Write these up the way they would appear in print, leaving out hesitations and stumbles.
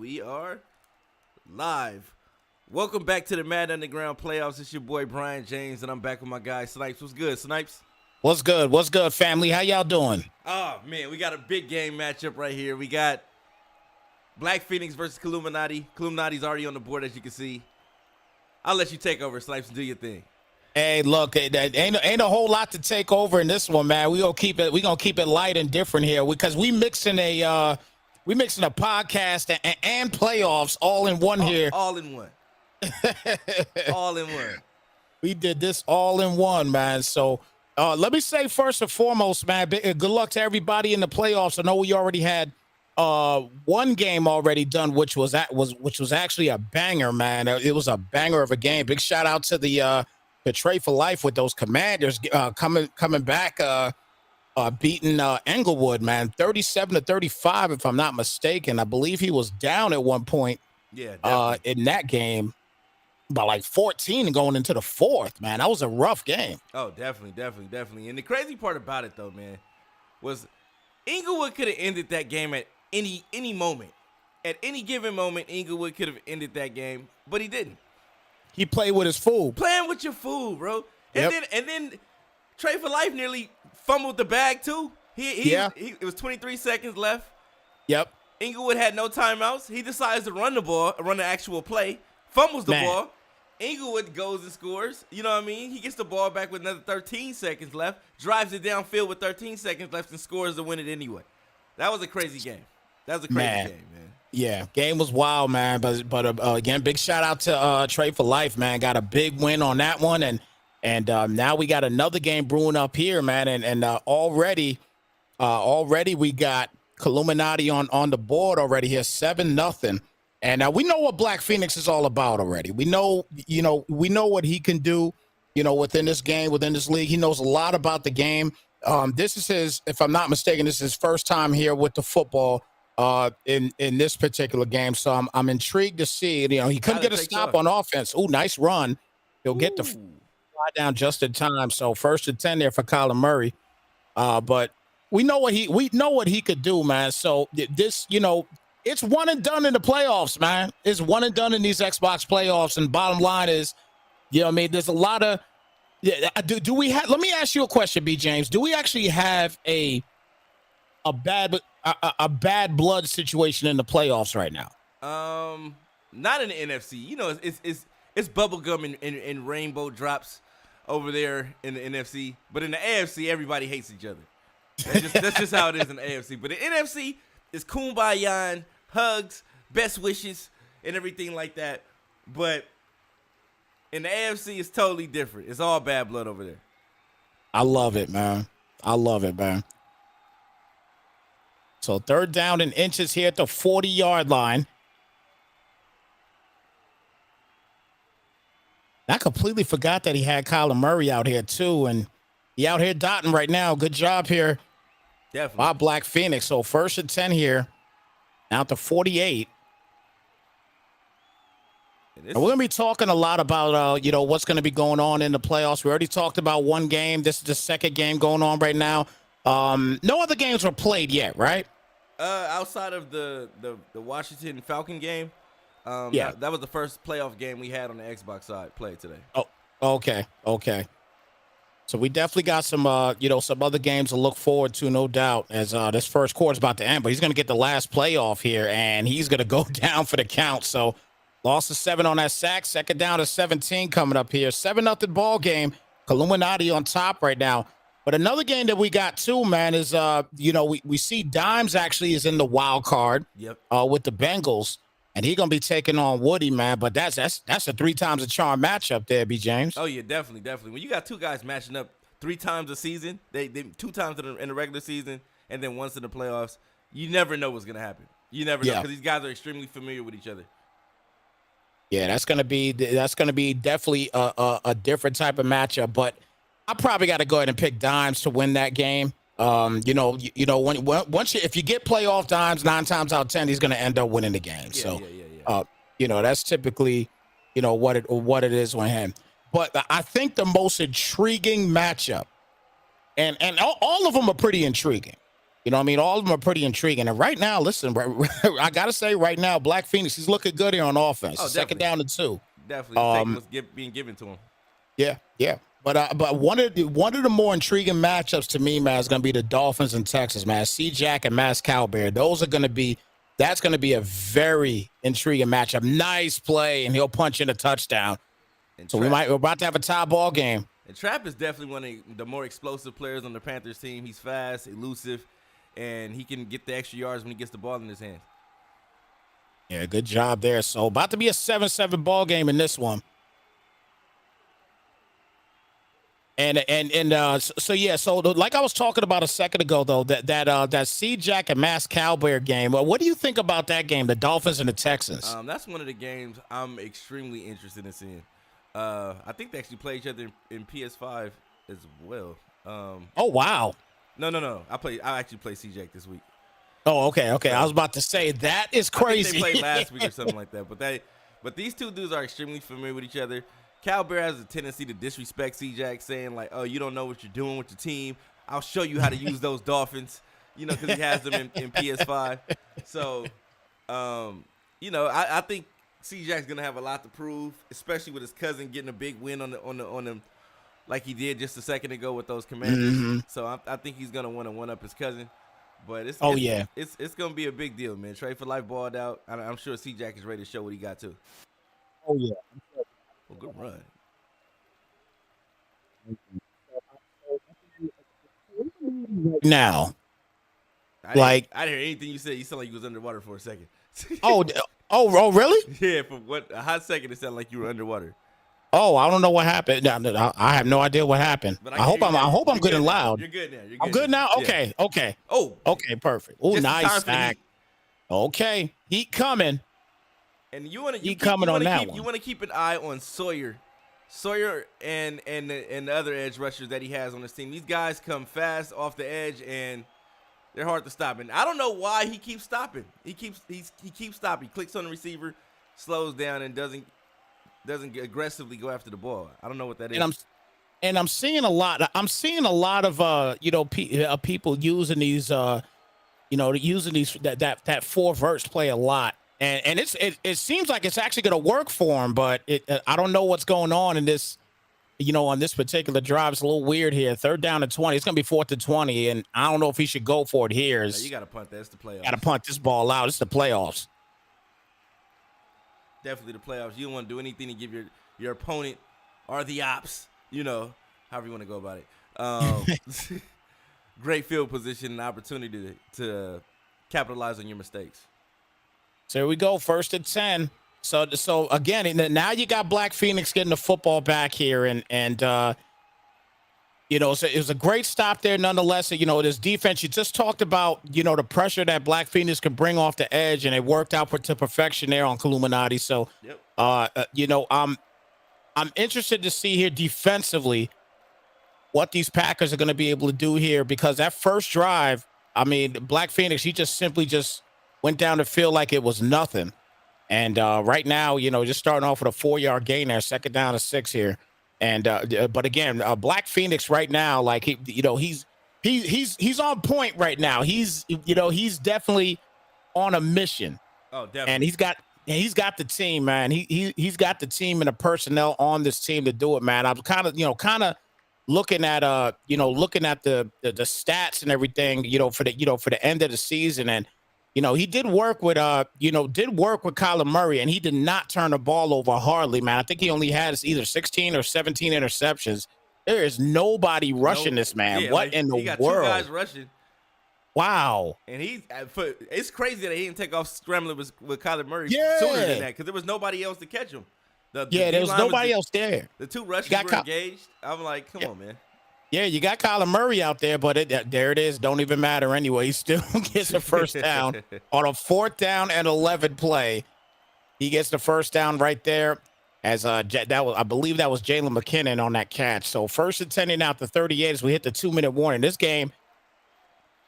we are live. Welcome back to the Madden Underground Playoffs. It's your boy Brian James, and I'm back with my guy Snipes. What's good, Snipes? What's good? What's good, family? How y'all doing? Oh man, we got a big game matchup right here. We got Black Phoenix versus Illuminati. Illuminati's already on the board, as you can see. I'll let you take over, Snipes, and do your thing. Hey, look, ain't a whole lot to take over in this one, man. We gonna keep it light and different here because we mixing a podcast and playoffs all in one here. All in one. All in one. We did this all in one, man. So let me say first and foremost, man, good luck to everybody in the playoffs. I know we already had one game already done, which was actually a banger, man. It was a banger of a game. Big shout out to the Trade for Life with those Commanders coming back, beating Englewood, man, 37-35, if I'm not mistaken. I believe he was down at one point. Yeah, in that game by like 14 and going into the fourth, man. That was a rough game. Oh, definitely. And the crazy part about it, though, man, was Englewood could have ended that game at any moment. At any given moment, Englewood could have ended that game, but he didn't. He played with his food. Playing with your food, bro. And then Trade for Life nearly fumbled the bag, too. It was 23 seconds left. Yep. Englewood had no timeouts. He decides to run the actual play, fumbles the ball. Englewood goes and scores. You know what I mean? He gets the ball back with another 13 seconds left, drives it downfield with 13 seconds left, and scores to win it anyway. That was a crazy game. That was a crazy game, man. Yeah, game was wild, man. But again, big shout out to Trade for Life, man. Got a big win on that one, and now we got another game brewing up here, man. And already we got Illuminati on the board already here, 7-0. And we know what Black Phoenix is all about already. We know what he can do, within this game, within this league. He knows a lot about the game. This is his, if I'm not mistaken, this is his first time here with the football in this particular game. So I'm intrigued to see. He couldn't get a stop on offense. Ooh, nice run. He'll get the fly down just in time. So 1st and 10 there for Kyler Murray. But we know what he could do, man. So this, it's one and done in the playoffs, man. It's one and done in these Xbox playoffs. And bottom line is, there's a lot of do we have? Let me ask you a question, B. James. Do we actually have a bad blood situation in the playoffs right now? Not in the NFC. It's bubblegum and rainbow drops over there in the NFC. But in the AFC, everybody hates each other. That's just how it is in the AFC. But the NFC is kumbaya, hugs, best wishes, and everything like that. But in the AFC, it's totally different. It's all bad blood over there. I love it, man. So 3rd down and inches here at the 40-yard line. I completely forgot that he had Kyler Murray out here, too. And he out here dotting right now. Good job here. Definitely. By Black Phoenix. So 1st and 10 here. Out to 48. And we're going to be talking a lot about, what's going to be going on in the playoffs. We already talked about one game. This is the second game going on right now. No other games were played yet, right? Outside of the Washington Falcon game, that was the first playoff game we had on the Xbox side played today. Oh, okay. So we definitely got some, some other games to look forward to, no doubt, as this first quarter's about to end. But he's going to get the last playoff here, and he's going to go down for the count. So lost to 7 on that sack. 2nd down to 17 coming up here. 7-0 ball game. Illuminati on top right now. But another game that we got too, man, is we see Dimes actually is in the wild card. Yep. With the Bengals, and he's gonna be taking on Woody, man. But that's a 3 times a charm matchup there, B. James. Oh yeah, definitely. When you got two guys matching up 3 times a season, they 2 times in the regular season and then once in the playoffs, you never know what's gonna happen. You never know because these guys are extremely familiar with each other. Yeah, that's gonna be definitely a different type of matchup, but I probably got to go ahead and pick Dimes to win that game. Once if you get playoff Dimes, 9 times out of 10, he's going to end up winning the game. That's typically, what it is with him. But I think the most intriguing matchup, and all of them are pretty intriguing. You know what I mean? All of them are pretty intriguing. And right now, listen, I got to say right now, Black Phoenix, he's looking good here on offense. Oh, Second definitely, down and 2. definitely. He's taking Um, what's being given to him. yeah, yeah. But one of the more intriguing matchups to me, man, is going to be the Dolphins and Texas, man. C-Jack and Mass Cowbear. That's going to be a very intriguing matchup. Nice play, and he'll punch in a touchdown. And So we're about to have a tie ball game. And Trap is definitely one of the more explosive players on the Panthers team. He's fast, elusive, and he can get the extra yards when he gets the ball in his hands. Yeah, good job there. So about to be a 7-7 ball game in this one. So like I was talking about a second ago, though, that C-Jack and Mass Cowbear game. What do you think about that game, the Dolphins and the Texans? That's one of the games I'm extremely interested in seeing. I think they actually play each other in PS5 as well. Oh wow! No. I actually play C-Jack this week. Oh, okay. I was about to say that is crazy. I think they played last week or something like that. But these two dudes are extremely familiar with each other. Cowbear has a tendency to disrespect C-Jack, saying like, "Oh, you don't know what you're doing with your team. I'll show you how to use those Dolphins." Because he has them in PS5. So, I think C-Jack's gonna have a lot to prove, especially with his cousin getting a big win on them, like he did just a second ago with those Commanders. Mm-hmm. So I think he's gonna want to one up his cousin. But it's gonna be a big deal, man. Trade for life balled out. I'm sure C-Jack is ready to show what he got too. Oh yeah. Well, good run. Now, I like, didn't hear anything you said. You sound like you was underwater for a second. oh, really? Yeah, for a hot second, it sounded like you were underwater. Oh, I don't know what happened. No, I have no idea what happened. But I hope I'm good and loud. You're good now. I'm good now. Okay, Yeah. okay. Oh, okay, perfect. Oh, nice sack. Heat. Okay, heat coming. And you want to You want to keep an eye on Sawyer and the other edge rushers that he has on his team. These guys come fast off the edge and they're hard to stop. And I don't know why he keeps stopping. He keeps stopping. He clicks on the receiver, slows down, and doesn't aggressively go after the ball. I don't know what that is. And I'm seeing a lot. Of people using these that four verse play a lot. And it seems like it's actually going to work for him, but I don't know what's going on in this, on this particular drive. It's a little weird here. 3rd down and 20. It's going to be 4th and 20, and I don't know if he should go for it here. You got to punt that. It's the playoffs. Got to punt this ball out. It's the playoffs. Definitely the playoffs. You don't want to do anything to give your opponent or the ops, however you want to go about it. Great field position and opportunity to capitalize on your mistakes. So here we go, 1st and 10. So again, now you got Black Phoenix getting the football back here, and so it was a great stop there nonetheless. This defense, you just talked about, the pressure that Black Phoenix could bring off the edge, and it worked out to perfection there on Illuminati. So, yep. I'm interested to see here defensively what these Packers are going to be able to do here, because that first drive, Black Phoenix, he just simply went down the field like it was nothing. And right now, just starting off with a 4-yard gain there, 2nd down and 6 here. And but again, Black Phoenix right now, like he's on point right now. He's definitely on a mission. Oh, definitely. And he's got the team, man. He's got the team and the personnel on this team to do it, man. I was kind of looking at the stats and everything, for the end of the season, and he did work with Kyler Murray, and he did not turn the ball over hardly, man. I think he only had either 16 or 17 interceptions. There is nobody rushing this man. Yeah, what in the world? He got 2 guys rushing. Wow. And it's crazy that he didn't take off scrambling with Kyler Murray Yeah. sooner than that, because there was nobody else to catch him. There was nobody else there. The 2 rushers were engaged. I'm like, come on, man. Yeah, you got Kyler Murray out there, but there it is. Don't even matter anyway. He still gets a first down on a 4th down and 11 play. He gets the first down right there. As I believe that was Jalen McKinnon on that catch. So 1st and 10 out to 38 as we hit the 2-minute warning. This game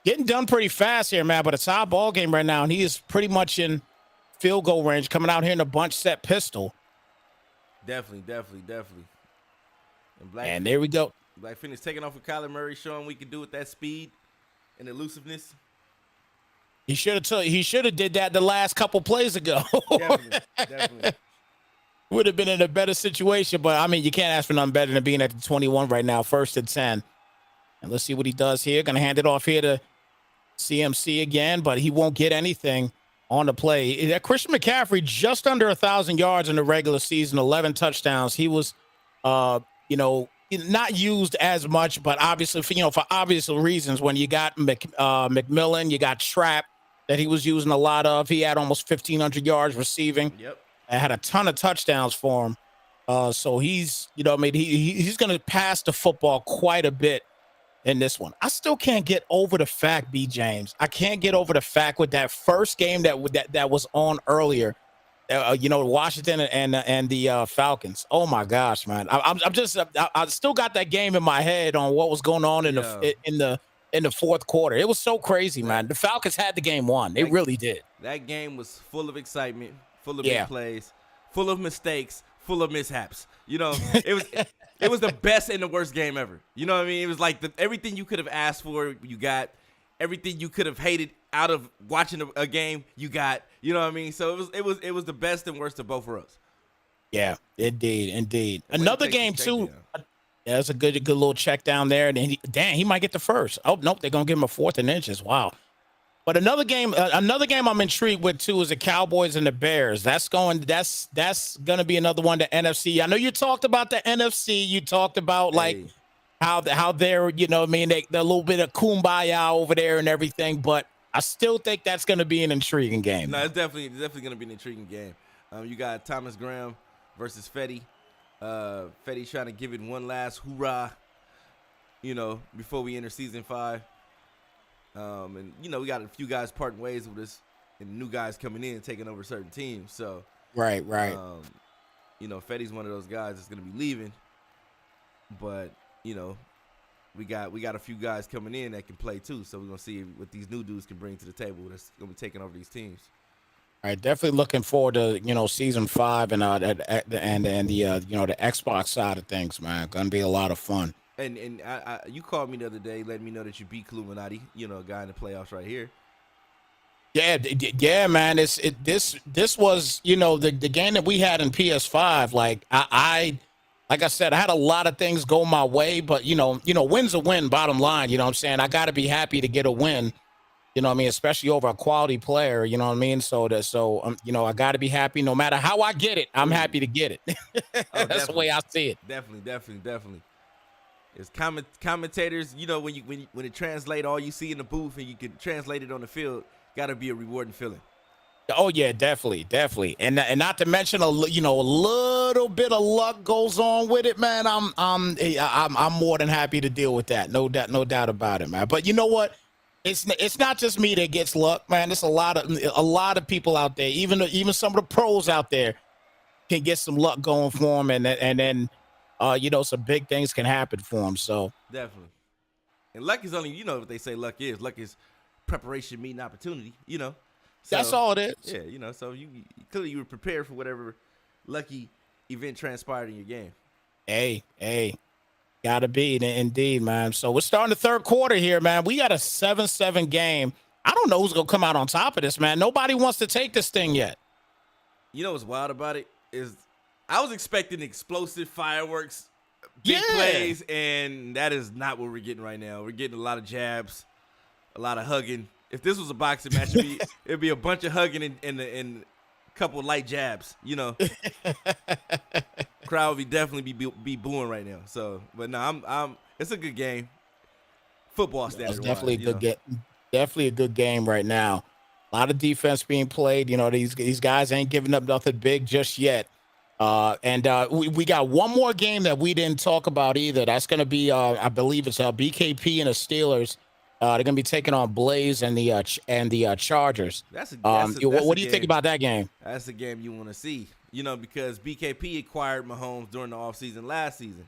getting done pretty fast here, man. But it's our ball game right now, and he is pretty much in field goal range, coming out here in a bunch set pistol. Definitely. And there we go. Black Phoenix taking off with Kyler Murray, showing we can do with that speed and elusiveness. He should have did that the last couple plays ago. Definitely, definitely. Would have been in a better situation. But I mean, you can't ask for nothing better than being at the 21 right now, 1st and 10. And let's see what he does here. Going to hand it off here to CMC again, but he won't get anything on the play. That Christian McCaffrey just under 1,000 yards in the regular season, 11 touchdowns. He was, not used as much, but obviously, for obvious reasons. When you got McMillan, you got Trapp that he was using a lot of. He had almost 1,500 yards receiving. Yep. And had a ton of touchdowns for him. So he's, he's going to pass the football quite a bit in this one. I still can't get over the fact, B. James. I can't get over the fact with that first game that was on earlier. Washington and the Falcons. Oh my gosh, man! I still got that game in my head on what was going on in the fourth quarter. It was so crazy, man. The Falcons had the game won. They really did. That game was full of excitement, full of big plays, full of mistakes, full of mishaps. It was the best and the worst game ever. You know what I mean? It was like everything you could have asked for, you got. Everything you could have hated out of watching a game, you got. You know what I mean? So it was the best and worst of both for us. Yeah, indeed. Another game too. Yeah, that's a good little check down there. And he might get the first. Oh nope, they're gonna give him a 4th and inches. Wow. But another game I'm intrigued with too is the Cowboys and the Bears. That's gonna be another one. The NFC. I know you talked about the NFC. You talked about how they're, they're a little bit of kumbaya over there and everything. But I still think that's gonna be an intriguing game. No, it's definitely gonna be an intriguing game. You got Thomas Graham versus Fetty. Fetty trying to give it one last hoorah, before we enter season 5. And we got a few guys parting ways with us, and new guys coming in taking over certain teams. So right. Fetty's one of those guys that's gonna be leaving, but we got a few guys coming in that can play too. So we're gonna see what these new dudes can bring to the table that's gonna be taking over these teams. All right, definitely looking forward to season 5 and the Xbox side of things, man. Gonna be a lot of fun. And you called me the other day, letting me know that you beat Illuminati, a guy in the playoffs right here. Yeah, man. This was the game that we had in PS5. Like like I said, I had a lot of things go my way, but win's a win. Bottom line, I'm saying I got to be happy to get a win. Especially over a quality player. You know what I mean? So I got to be happy no matter how I get it. I'm happy to get it. That's the way I see it. Definitely. It's commentators, when it translate all you see in the booth and you can translate it on the field, got to be a rewarding feeling. Oh yeah, definitely. And not to mention a little bit of luck goes on with it, man. I'm more than happy to deal with that. No doubt about it, man. But you know what? It's not just me that gets luck, man. There's a lot of people out there, even some of the pros out there can get some luck going for them, and then some big things can happen for them. So definitely. And luck is only, what they say luck is. Luck is preparation meeting opportunity, So, that's all it is. Yeah, so you clearly you were prepared for whatever lucky event transpired in your game. Hey. Gotta be, indeed, man. So we're starting the third quarter here, man. We got a 7-7 game. I don't know who's going to come out on top of this, man. Nobody wants to take this thing yet. You know what's wild about it is I was expecting explosive fireworks, big plays, and that is not what we're getting right now. We're getting a lot of jabs, a lot of hugging. If this was a boxing match, it'd be a bunch of hugging and a couple light jabs, Crowd would definitely be booing right now. So, but no, I'm. It's a good game. Football standard. It's definitely definitely a good game right now. A lot of defense being played. These guys ain't giving up nothing big just yet. And we got one more game that we didn't talk about either. That's going to be, I believe it's BKP and the Steelers. They're going to be taking on Blaze and the Chargers. What do you think about that game? That's the game you want to see, because BKP acquired Mahomes during the offseason last season,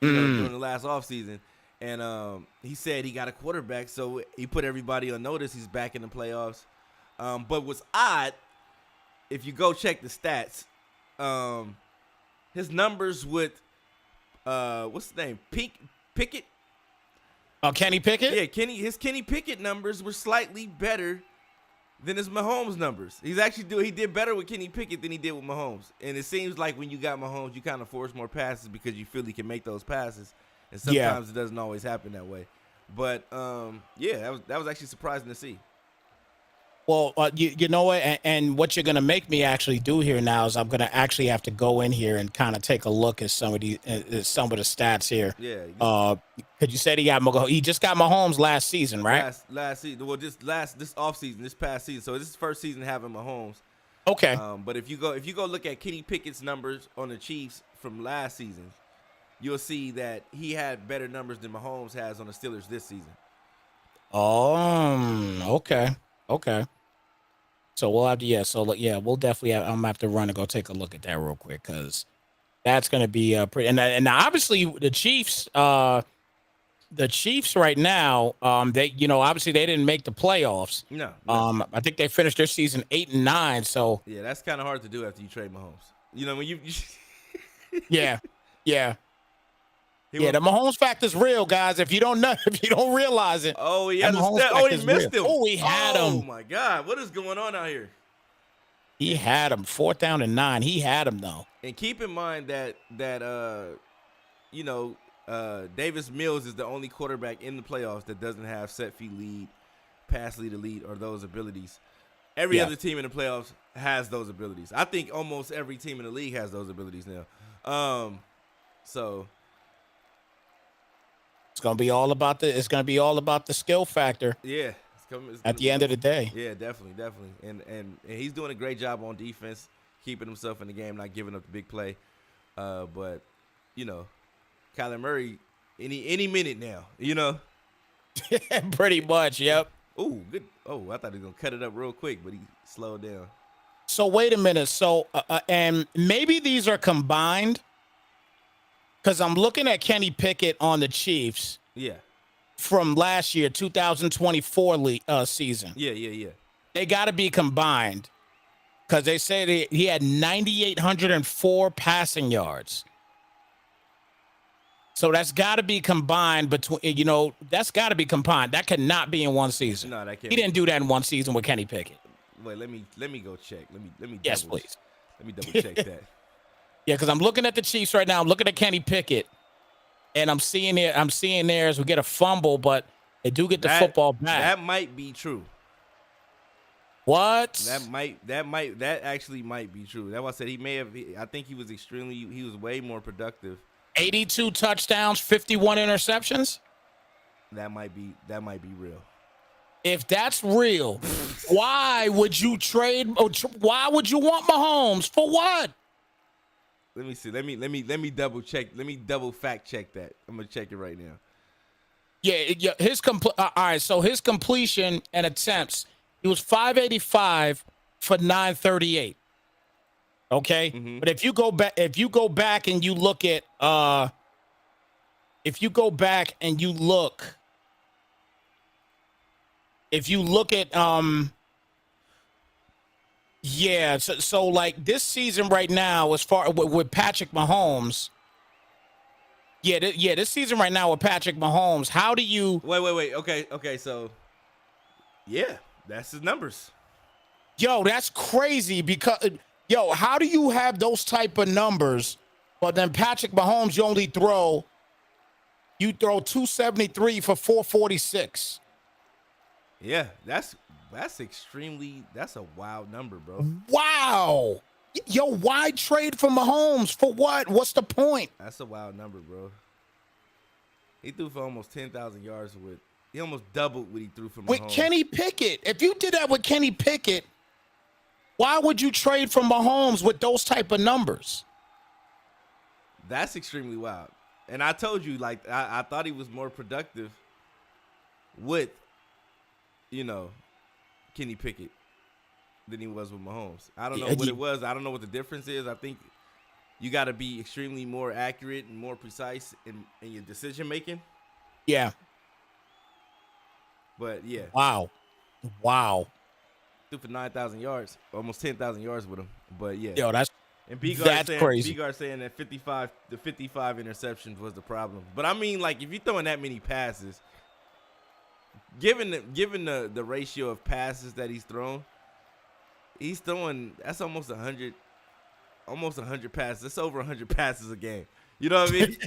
during the last offseason. And he said he got a quarterback, so he put everybody on notice. He's back in the playoffs. But what's odd, if you go check the stats, his numbers with what's his name? Pickett. Oh, Kenny Pickett? Yeah, his Kenny Pickett numbers were slightly better than his Mahomes numbers. He did better with Kenny Pickett than he did with Mahomes. And it seems like when you got Mahomes, you kind of force more passes because you feel he can make those passes. And sometimes it doesn't always happen that way. But that was actually surprising to see. Well, you know what, and what you're gonna make me actually do here now is I'm gonna actually have to go in here and kind of take a look at some of the stats here. Yeah. Because you said he just got Mahomes last season, right? Last season. Well, this offseason, this past season. So this is first season having Mahomes. Okay. But if you go look at Kenny Pickett's numbers on the Chiefs from last season, you'll see that he had better numbers than Mahomes has on the Steelers this season. Okay. So we'll have to, we'll definitely I'm gonna have to run and go take a look at that real quick because that's gonna be pretty. And obviously the Chiefs right now, they obviously they didn't make the playoffs. No. I think they finished their season 8-9. So yeah, that's kind of hard to do after you trade Mahomes. You know when you yeah. The Mahomes factor is real, guys. If you don't realize it. Oh, he had he missed him. Oh, he had him. Oh my God, what is going on out here? He had him 4th down and 9. He had him though. And keep in mind that Davis Mills is the only quarterback in the playoffs that doesn't have set feet lead, pass lead elite, or those abilities. Every other team in the playoffs has those abilities. I think almost every team in the league has those abilities now. So. It's gonna be all about the skill factor. Yeah, at the end of the day. Yeah, definitely, and he's doing a great job on defense, keeping himself in the game, not giving up the big play. But Kyler Murray, any minute now, Pretty much, yep. Oh, good. Oh, I thought he was gonna cut it up real quick, but he slowed down. So wait a minute. So and maybe these are combined. Because I'm looking at Kenny Pickett on the Chiefs. Yeah. From last year, 2024 season. Yeah. They got to be combined. Because they say he had 9,804 passing yards. So that's got to be combined between, that's got to be combined. That cannot be in one season. No, that can't. He didn't do that in one season with Kenny Pickett. Wait, let me go check. Let me. Yes, please. Let me double check that. Yeah, because I'm looking at the Chiefs right now. I'm looking at Kenny Pickett, and I'm seeing there as we get a fumble, but they do get the football back. That might be true. What? That actually might be true. That's why I said I think he was way more productive. 82 touchdowns, 51 interceptions. That might be real. If that's real, why would you trade? Why would you want Mahomes for what? Let me see. Let me double check. Let me double fact check that. I'm gonna check it right now. Yeah. All right. So his completion and attempts, he was 585 for 938. Okay. Mm-hmm. But if you go back and you look at yeah, so like this season right now, as far with Patrick Mahomes, this season right now with Patrick Mahomes, how do you wait? Okay, so yeah, that's his numbers. Yo, that's crazy because how do you have those type of numbers, but then Patrick Mahomes you throw 273 for 446? Yeah, that's a wild number, bro. Wow. Yo, why trade for Mahomes? For what? What's the point? That's a wild number, bro. He threw for almost 10,000 yards he almost doubled what he threw for Mahomes. With Kenny Pickett. If you did that with Kenny Pickett, why would you trade for Mahomes with those type of numbers? That's extremely wild. And I told you, like, I thought he was more productive with, Kenny Pickett than he was with Mahomes. I don't know what it was. I don't know what the difference is. I think you got to be extremely more accurate and more precise in your decision making. Yeah. But yeah. Wow. Threw for 9,000 yards, almost 10,000 yards with him. But yeah. Yo, that's crazy. B-Guard saying that 55 interceptions was the problem. But I mean, like, if you're throwing that many passes, given the ratio of passes that he's throwing that's almost 100 passes. That's over 100 passes a game. You know what I mean?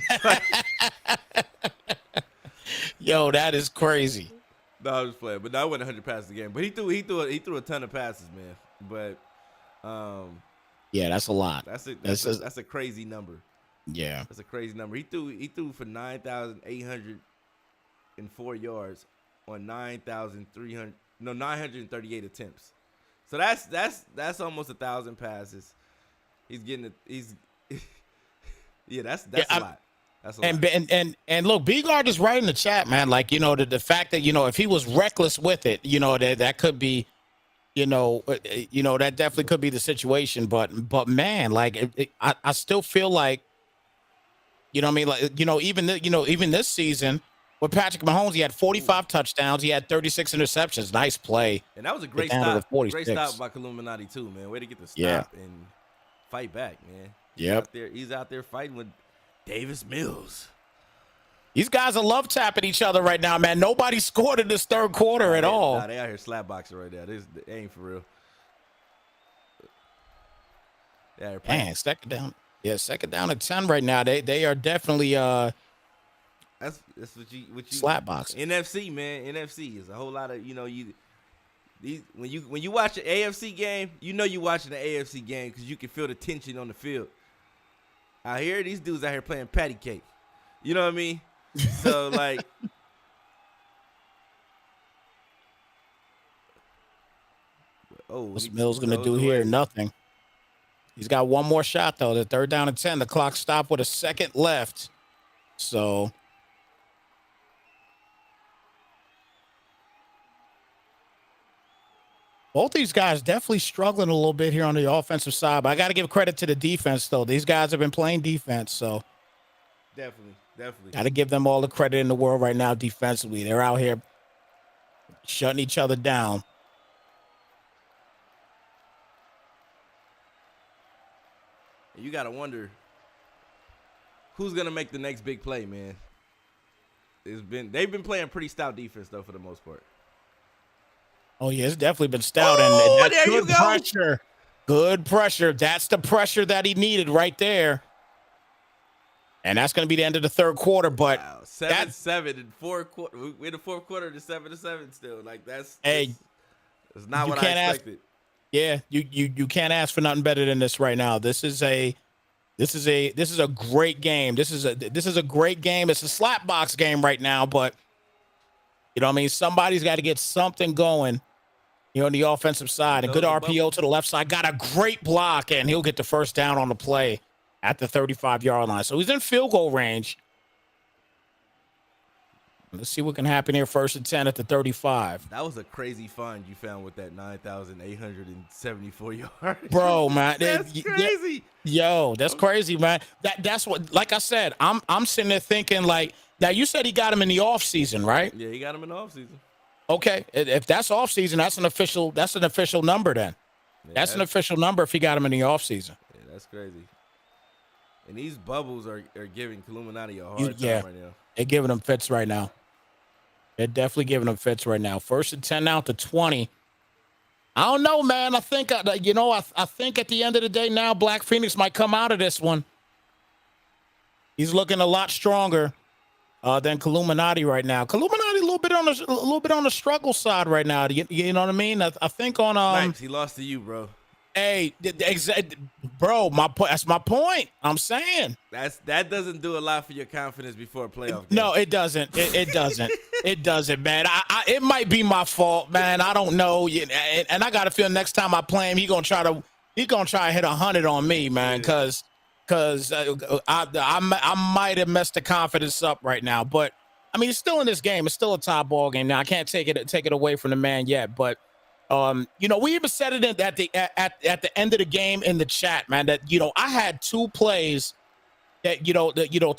Yo, that is crazy. No, I was just playing, but no, I wasn't 100 passes a game. But he threw a ton of passes, man. But yeah, that's a lot. That's a crazy number. Yeah, that's a crazy number. He threw for 9,804 yards on 938 attempts. So that's almost 1,000 passes. He's getting yeah, that's a lot. That's a lot. And look, B-Guard is right in the chat, man. Like, the fact that, if he was reckless with it, that could be, that definitely could be the situation. But man, like, I still feel like, what I mean? Like, even this season with Patrick Mahomes, he had 45 touchdowns. He had 36 interceptions. Nice play. And that was a great stop. Great stop by Illuminati too, man. Way to get the stop and fight back, man. He's out there fighting with Davis Mills. These guys are love tapping each other right now, man. Nobody scored in this third quarter at all. Nah, they out here slap boxing right now. They ain't for real. Man, second down. Yeah, second down at 10 right now. They are definitely that's what you slap boxing. NFC, man. NFC is a whole lot of when you watch an AFC game, you watching the AFC game because you can feel the tension on the field. Out here, these dudes out here playing patty cake. You know what I mean? So like, what's Mills gonna do here? Nothing. He's got one more shot though. The third down and 10. The clock stopped with a second left. So both these guys definitely struggling a little bit here on the offensive side. But I got to give credit to the defense though. These guys have been playing defense, so definitely. Got to give them all the credit in the world right now defensively. They're out here shutting each other down. You got to wonder who's going to make the next big play, man. They've been playing pretty stout defense though for the most part. Oh yeah, it's definitely been stout, and that's there good you go. pressure. Good pressure. That's the pressure that he needed right there. And that's going to be the end of the third quarter. But 7-7 in fourth quarter. We're in the fourth quarter to 7-7 still. Like that's not what I expected. You can't ask for nothing better than this right now. This is a great game. This is a great game. It's a slap box game right now, but somebody's got to get something going, on the offensive side. A good RPO to the left side. Got a great block, and he'll get the first down on the play at the 35-yard line. So he's in field goal range. Let's see what can happen here. 1st and 10 at the 35. That was a crazy find you found with that 9,874 yards. Bro, man. That's crazy. Yo, that's crazy, man. That's what, like I said, I'm sitting there thinking like, now you said he got him in the offseason, right? Yeah, he got him in the offseason. Okay. If that's offseason, that's an official number then. Yeah, that's an official number if he got him in the offseason. Yeah, that's crazy. And these bubbles are giving Illuminati a hard time right now. They're giving them fits right now. They're definitely giving them fits right now. 1st and 10 now to 20. I don't know, man. I think, I think at the end of the day now, Black Phoenix might come out of this one. He's looking a lot stronger than Illuminati right now. Illuminati a little bit on the struggle side right now. You know what I mean? I think on Snipes, he lost to you, bro. Hey, bro, that's my point. I'm saying that doesn't do a lot for your confidence before a playoff game. No, it doesn't. It doesn't. It doesn't, man. It might be my fault, man. I don't know. And I got to feel next time I play him, he's gonna try to hit 100 on me, man. Because I might have messed the confidence up right now. But I mean, it's still in this game. It's still a tie ball game. Now I can't take it away from the man yet, but. We even said it at the end of the game in the chat, man, that, I had two plays that,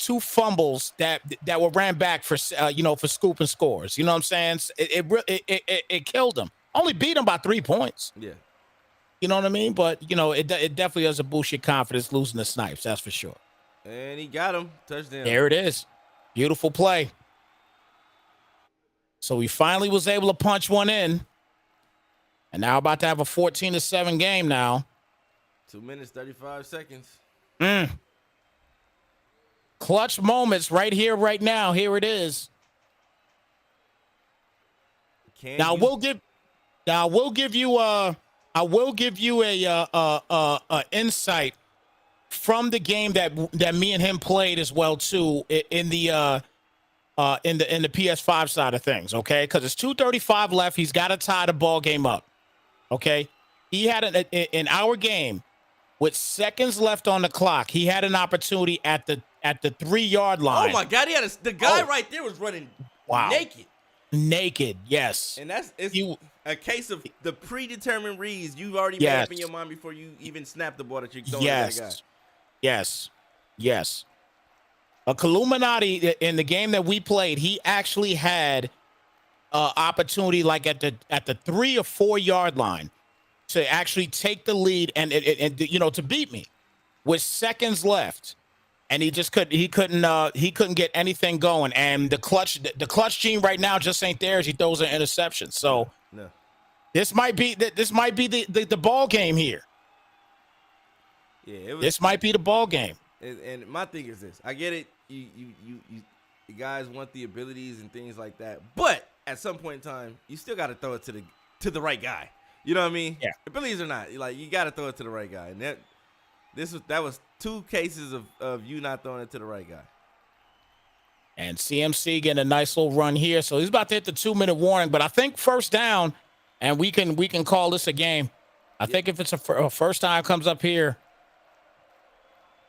two fumbles that were ran back for scoop and scores. You know what I'm saying? It killed them. Only beat them by 3 points. Yeah. You know what I mean? But, it definitely doesn't boost your confidence losing the Snipes. That's for sure. And he got him. Touchdown. There it is. Beautiful play. So he finally was able to punch one in. And now about to have a 14-7 game now. 2 minutes, 35 seconds. Clutch moments right here, right now. Here it is. Now we'll give you a insight from the game that me and him played as well too in the PS5 side of things, okay? Because it's 2:35 left. He's got to tie the ball game up, okay? He had in our game with seconds left on the clock. He had an opportunity at the 3-yard line. Oh my God! The guy right there was running naked. Naked, yes. And it's a case of the predetermined reads you've already made up in your mind before you even snap the ball that you're throwing at that guy. Yes. A Illuminati in the game that we played, he actually had opportunity like at the 3 or 4 yard line to actually take the lead and to beat me with seconds left. And he just couldn't get anything going. And the clutch gene right now just ain't there as he throws an interception. So no. This might be the ball game here. Yeah, this might be the ball game. And my thing is this: I get it. You guys want the abilities and things like that, but at some point in time, you still got to throw it to the right guy. You know what I mean? Yeah. Abilities or not, like you got to throw it to the right guy. And that was 2 cases of you not throwing it to the right guy. And CMC getting a nice little run here, so he's about to hit the 2-minute warning. But I think first down, and we can call this a game. I think if it's a first time comes up here,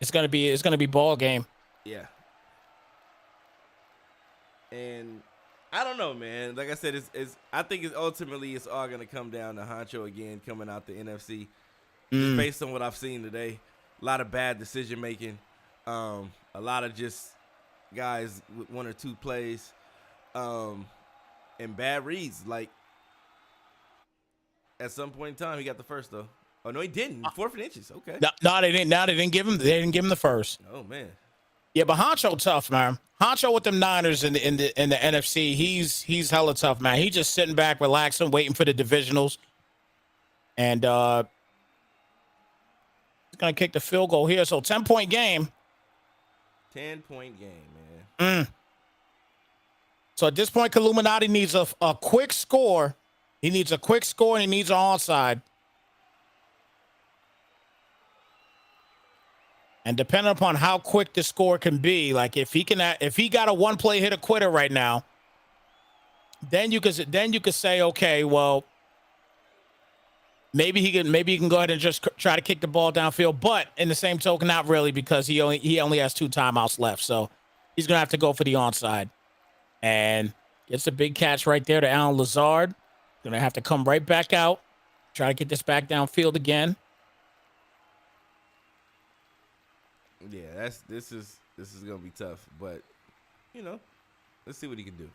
it's gonna be ball game. Yeah. And I don't know, man. Like I said, I think ultimately it's all gonna come down to Honcho again coming out the NFC. Just based on what I've seen today, a lot of bad decision making, a lot of just guys with 1 or 2 plays, and bad reads. Like at some point in time, he got the first though. Oh no, he didn't. 4th and inches. Okay. No, they didn't. They didn't give him the first. Oh man. Yeah, but Honcho tough, man. Honcho with them Niners in the NFC, he's hella tough, man. He's just sitting back, relaxing, waiting for the divisionals, and he's gonna kick the field goal here. So 10-point game. 10-point game, man. So at this point, Illuminati needs a quick score. He needs a quick score, and he needs an onside. And depending upon how quick the score can be, like if he got a 1-play hit a quitter right now, then you could say, okay, well, maybe he can go ahead and just try to kick the ball downfield. But in the same token, not really, because he only has 2 timeouts left, so he's gonna have to go for the onside. And gets a big catch right there to Alan Lazard. Gonna have to come right back out, try to get this back downfield again. Yeah, this is gonna be tough, but let's see what he can do.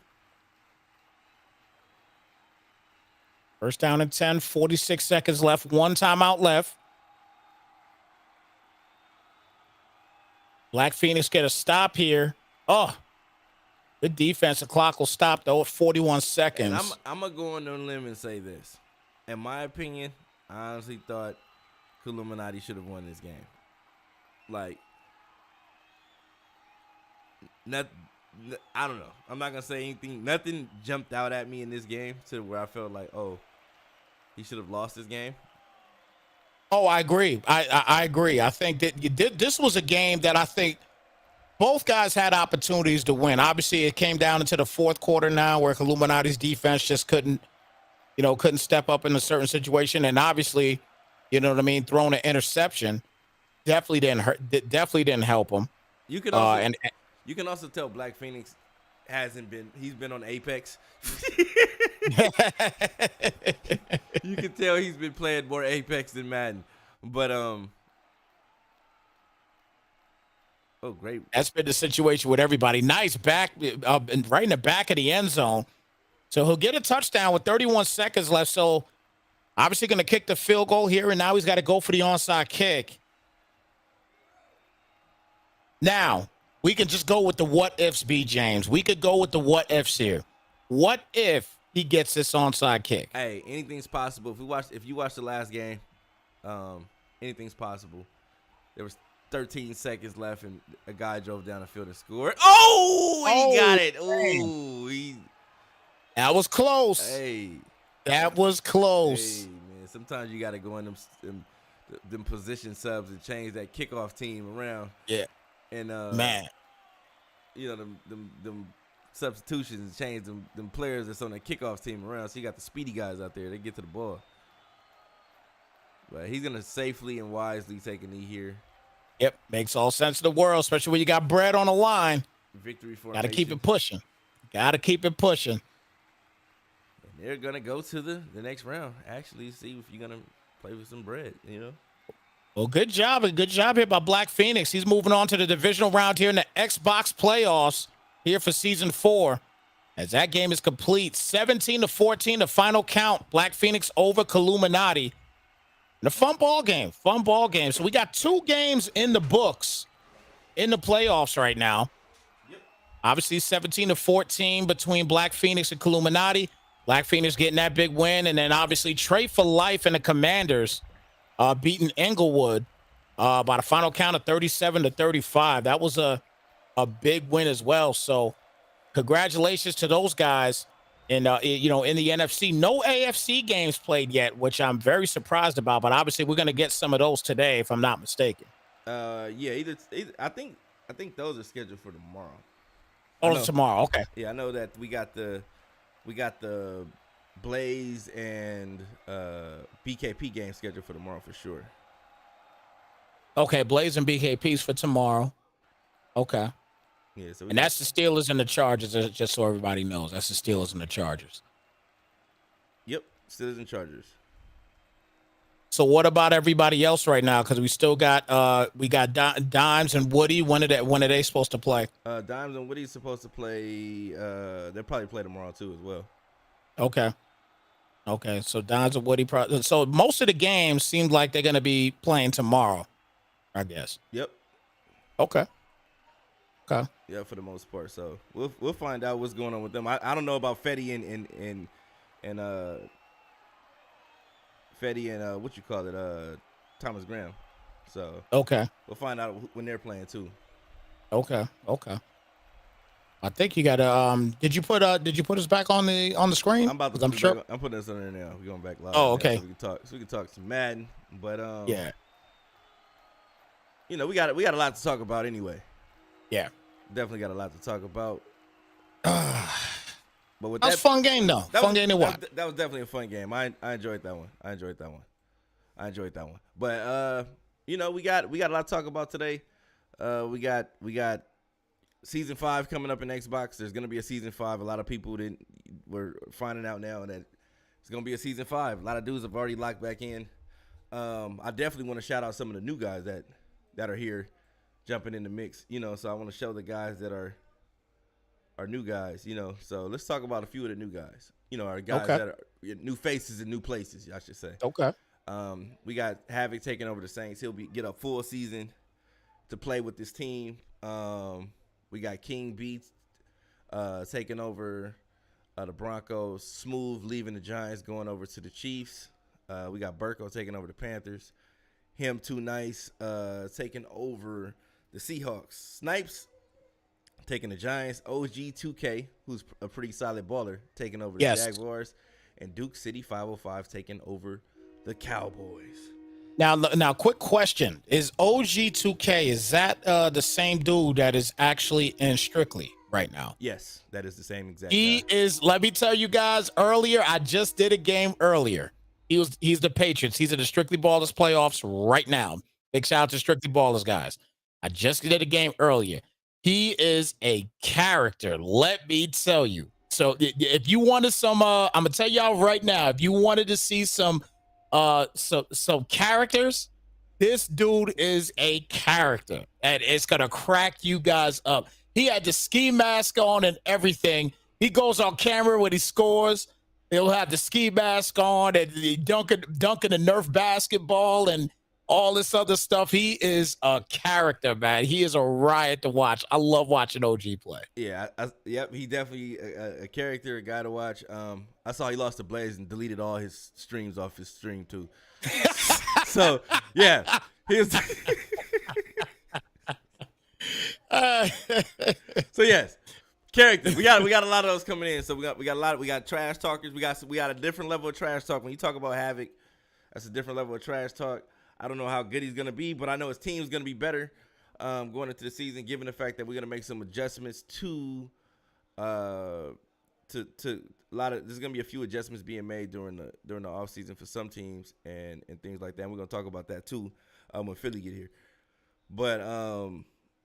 First down and 10, 46 seconds left, 1 timeout left. Black Phoenix get a stop here. Oh, good defense. The clock will stop though at 41 seconds. And I'm gonna go on a limb and say this. In my opinion, I honestly thought Illuminati should have won this game. Like. I don't know. I'm not gonna say anything. Nothing jumped out at me in this game to where I felt like, oh, he should have lost this game. Oh, I agree. I agree. I think that this was a game that I think both guys had opportunities to win. Obviously, it came down into the 4th quarter now, where Illuminati's defense just couldn't step up in a certain situation, and obviously, throwing an interception definitely didn't help him. You can also you can also tell Black Phoenix he's been on Apex. You can tell he's been playing more Apex than Madden. But oh great. That's been the situation with everybody. Nice back right in the back of the end zone. So he'll get a touchdown with 31 seconds left. So obviously going to kick the field goal here, and now he's got to go for the onside kick. Now, we can just go with the what ifs, B. James. We could go with the what ifs here. What if he gets this onside kick? Hey, anything's possible. If you watch the last game, anything's possible. There was 13 seconds left, and a guy drove down the field and scored. Oh, he got it. Oh, that was close. Hey, that was close. Hey, man. Sometimes you got to go in them position subs and change that kickoff team around. Yeah. And man, you know them substitutions and change them players that's on the kickoff team around. So you got the speedy guys out there. They get to the ball. But he's gonna safely and wisely take a knee here. Yep, makes all sense in the world, especially when you got bread on the line. Victory for. Got to keep it pushing. Got to keep it pushing. And they're gonna go to the next round. Actually, see if you're gonna play with some bread. You know. Well, good job. Good job here by Black Phoenix. He's moving on to the divisional round here in the Xbox playoffs here for season 4. As that game is complete, 17-14, the final count. Black Phoenix over Illuminati. And a fun ball game. So we got 2 games in the books in the playoffs right now. Yep. Obviously, 17-14 between Black Phoenix and Illuminati. Black Phoenix getting that big win, and then obviously Trey for Life and the Commanders beating Inglewood by the final count of 37-35. That was a big win as well. So congratulations to those guys. And, in the NFC, no AFC games played yet, which I'm very surprised about. But obviously we're going to get some of those today, if I'm not mistaken. Either I think those are scheduled for tomorrow. Oh, tomorrow. Okay. Yeah, I know that we got the Blaze and BKP game scheduled for tomorrow for sure. Okay, Blaze and BKP's for tomorrow. Okay. Yeah, so that's the Steelers and the Chargers, just so everybody knows. That's the Steelers and the Chargers. Yep, Steelers and Chargers. So what about everybody else right now? Because we still got Dimes and Woody. When are they supposed to play? Dimes and Woody's supposed to play. They'll probably play tomorrow too as well. Okay. So Dimes and Woody. So most of the games seem like they're going to be playing tomorrow, I guess. Yep. Okay. Yeah, for the most part. So we'll find out what's going on with them. I don't know about Fetty and what you call it, Thomas Graham. So okay, we'll find out when they're playing too. Okay. I think you got to. Did you put us back on the screen? I'm about to. I'm putting this on there now. We're going back live. Oh, okay. So we can talk some Madden, but yeah. We got a lot to talk about anyway. Yeah. Definitely got a lot to talk about. But with that was a fun game though. Fun game to watch. That was definitely a fun game. I enjoyed that one. But we got a lot to talk about today. We got season 5 coming up in Xbox. There's gonna be a season 5. A lot of people were finding out now that it's gonna be a season 5. A lot of dudes have already locked back in. I definitely want to shout out some of the new guys that are here, jumping in the mix. So I want to show the guys that are new guys. So let's talk about a few of the new guys. Our guys that are new faces in new places, I should say. Okay. We got Havoc taking over the Saints. He'll get a full season to play with this team. We got King Beats taking over the Broncos. Smooth leaving the Giants, going over to the Chiefs. We got Burko taking over the Panthers. Him Too Nice taking over the Seahawks. Snipes taking the Giants. OG 2K, who's a pretty solid baller, taking over the Jaguars. And Duke City 505 taking over the Cowboys. Now, quick question. Is OG 2K, is that the same dude that is actually in Strictly right now? Yes, that is the same exact He guy. is, let me tell you guys, earlier, I just did a game earlier. He's the Patriots. He's in the Strictly Ballers playoffs right now. Big shout out to Strictly Ballers, guys. I just did a game earlier. He is a character, let me tell you. So if you wanted some, I'm gonna tell y'all right now, if you wanted to see some characters, this dude is a character, and it's gonna crack you guys up. He had the ski mask on and everything. He goes on camera when he scores. He'll have the ski mask on and dunking the Nerf basketball and all this other stuff. He is a character, man. He is a riot to watch. I love watching OG play. Yeah, yep, he definitely a character, a guy to watch. I saw he lost to Blaze and deleted all his streams off his stream too. So yeah, he was. So yes, characters. We got a lot of those coming in. So we got a lot. We got trash talkers. We got a different level of trash talk. When you talk about Havoc, that's a different level of trash talk. I don't know how good he's gonna be, but I know his team's gonna be better going into the season, given the fact that we're gonna make some adjustments to a lot of. There's gonna be a few adjustments being made during the offseason for some teams and things like that. And we're gonna talk about that too when Philly get here. But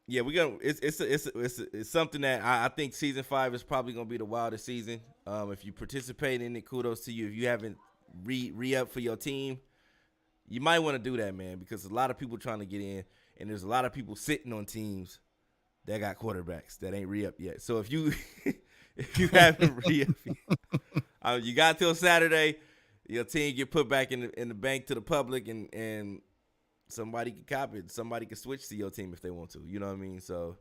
yeah, we're gonna. It's something that I think season 5 is probably gonna be the wildest season. If you participate in it, kudos to you. If you haven't re-up for your team, you might want to do that, man, because a lot of people trying to get in, and there's a lot of people sitting on teams that got quarterbacks that ain't re-up yet. So if you if you haven't re-up, you got till Saturday, your team get put back in the bank to the public, and somebody can copy it. Somebody can switch to your team if they want to. You know what I mean? So,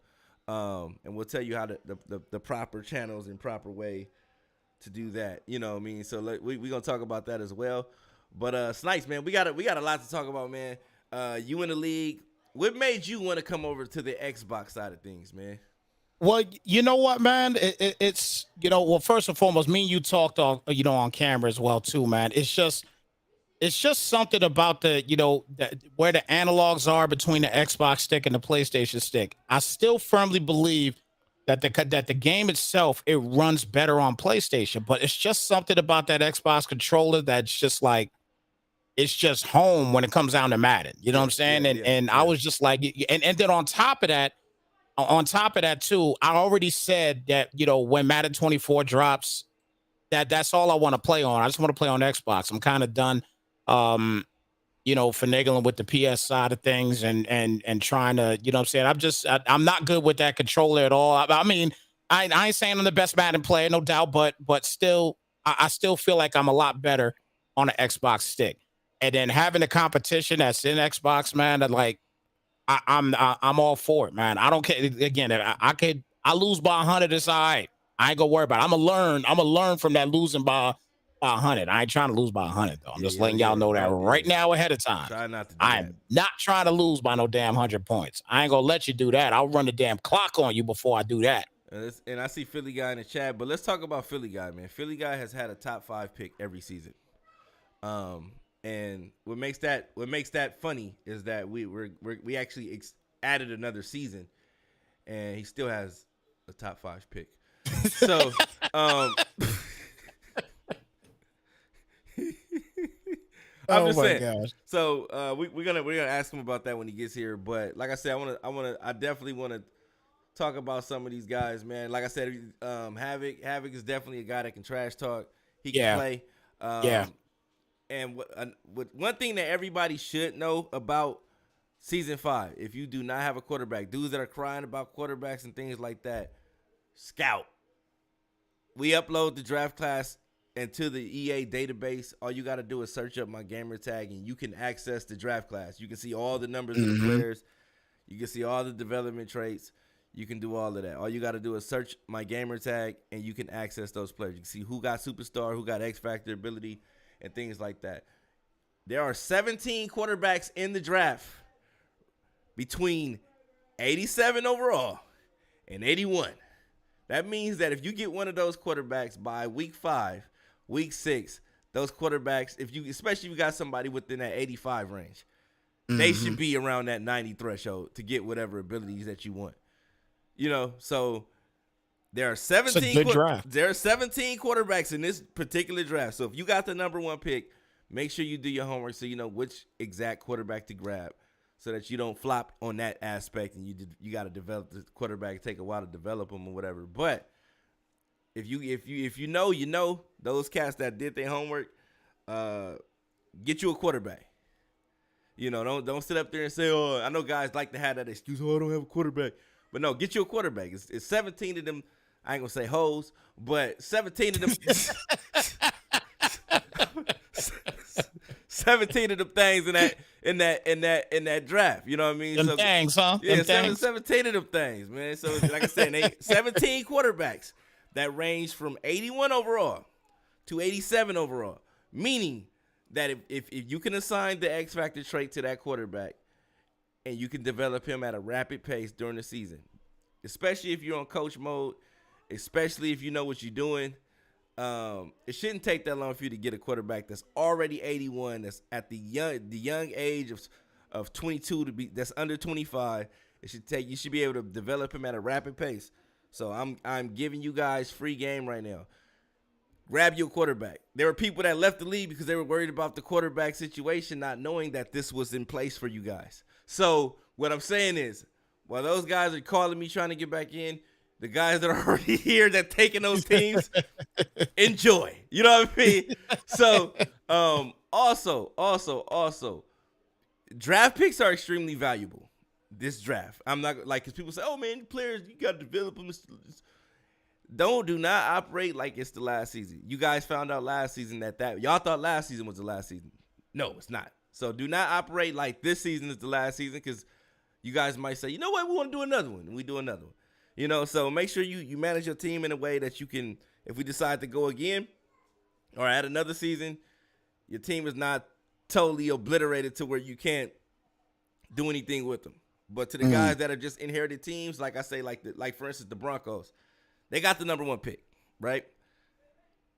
and we'll tell you how the proper channels and proper way to do that. You know what I mean? So we're gonna talk about that as well. But Snipes, man, we got a lot to talk about, man. You in the league. What made you want to come over to the Xbox side of things, man? Well, you know what, man? It's well, first and foremost, me and you talked on on camera as well too, man. It's just something about where the analogs are between the Xbox stick and the PlayStation stick. I still firmly believe that the game itself, it runs better on PlayStation, but it's just something about that Xbox controller that's just like, it's just home when it comes down to Madden. You know what I'm saying? And I was just like, and then on top of that too, I already said that, when Madden 24 drops, that's all I want to play on. I just want to play on Xbox. I'm kind of done, finagling with the PS side of things and trying to, you know what I'm saying? I'm not good with that controller at all. I mean, I ain't saying I'm the best Madden player, no doubt, but still, I still feel like I'm a lot better on an Xbox stick. And then having a competition that's in Xbox, man, that like, I'm all for it, man. I don't care. Again, I lose by 100, it's all right. I ain't gonna worry about it. I'm gonna learn from that losing by 100. I ain't trying to lose by 100 though. I'm just letting y'all know that right now ahead of time. Try not to do I'm not trying to lose by no damn 100 points. I ain't gonna let you do that. I'll run the damn clock on you before I do that. And I see Philly Guy in the chat, but let's talk about Philly Guy, man. Philly Guy has had a top 5 pick every season. And what makes that funny is that we actually added another season, and he still has a top 5 pick. So, I'm just saying. Gosh. So we're gonna ask him about that when he gets here. But like I said, I definitely want to talk about some of these guys, man. Like I said, Havoc is definitely a guy that can trash talk. He can play. And one thing that everybody should know about season 5, if you do not have a quarterback, dudes that are crying about quarterbacks and things like that, scout. We upload the draft class into the EA database. All you got to do is search up my gamer tag, and you can access the draft class. You can see all the numbers of the players. You can see all the development traits. You can do all of that. All you got to do is search my gamer tag, and you can access those players. You can see who got superstar, who got X Factor ability, and things like that. There are 17 quarterbacks in the draft between 87 overall and 81. That means that if you get one of those quarterbacks by week 5, week 6, those quarterbacks, especially if you got somebody within that 85 range, they should be around that 90 threshold to get whatever abilities that you want. So there are 17 quarterbacks in this particular draft. So if you got the number 1 pick, make sure you do your homework so you know which exact quarterback to grab, so that you don't flop on that aspect, and you got to develop the quarterback, take a while to develop them or whatever. But if you know those cats that did their homework, get you a quarterback. Don't sit up there and say, "Oh, I know guys like to have that excuse. Oh, I don't have a quarterback." But no, get you a quarterback. It's 17 of them. I ain't gonna say hoes, but 17 of them. 17 of them things in that draft. You know what I mean? Them So things, huh? yeah, Them things. 17 of them things, man. So like I said, 17 quarterbacks that range from 81 overall to 87 overall, meaning that if you can assign the X factor trait to that quarterback and you can develop him at a rapid pace during the season, especially if you're on coach mode, especially if you know what you're doing. It shouldn't take that long for you to get a quarterback that's already 81, that's at the young age of 22 to be that's under 25. You should be able to develop him at a rapid pace. So I'm giving you guys free game right now. Grab your quarterback. There were people that left the league because they were worried about the quarterback situation, not knowing that this was in place for you guys. So what I'm saying is, while those guys are calling me trying to get back in, the guys that are already here that taking those teams, enjoy. You know what I mean? So also, draft picks are extremely valuable. This draft, I'm not like, because people say, "Oh man, players, you got to develop them." Do not operate like it's the last season. You guys found out last season that y'all thought last season was the last season. No, it's not. So do not operate like this season is the last season, because you guys might say, you know what, we want to do another one, and we do another one. You know, so make sure you manage your team in a way that you can, if we decide to go again or add another season, your team is not totally obliterated to where you can't do anything with them. But to the guys that are just inherited teams, like I say, like for instance, the Broncos, they got the number 1 pick, right?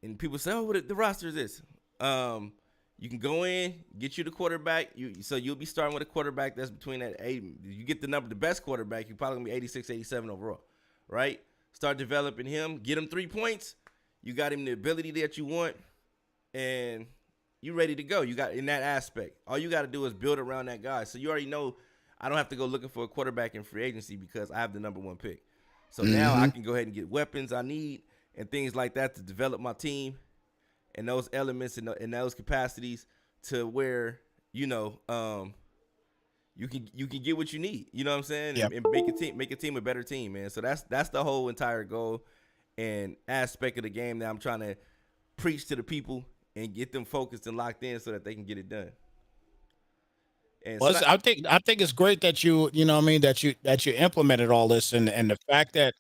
And people say, oh, what the roster is this? You can go in, get you the quarterback. So you'll be starting with a quarterback that's between that 8. You get the best quarterback, you're probably going to be 86, 87 overall, right? Start developing him. Get him 3 points. You got him the ability that you want, and you ready to go. You got in that aspect. All you got to do is build around that guy. So you already know I don't have to go looking for a quarterback in free agency because I have the number 1 pick. So now I can go ahead and get weapons I need and things like that to develop my team and those elements and those capacities to where, you can get what you need. You know what I'm saying? Yep. And make a team a better team, man. So that's the whole entire goal and aspect of the game that I'm trying to preach to the people and get them focused and locked in so that they can get it done. And Well, so I think it's great that you know what I mean, that you implemented all this, and the fact that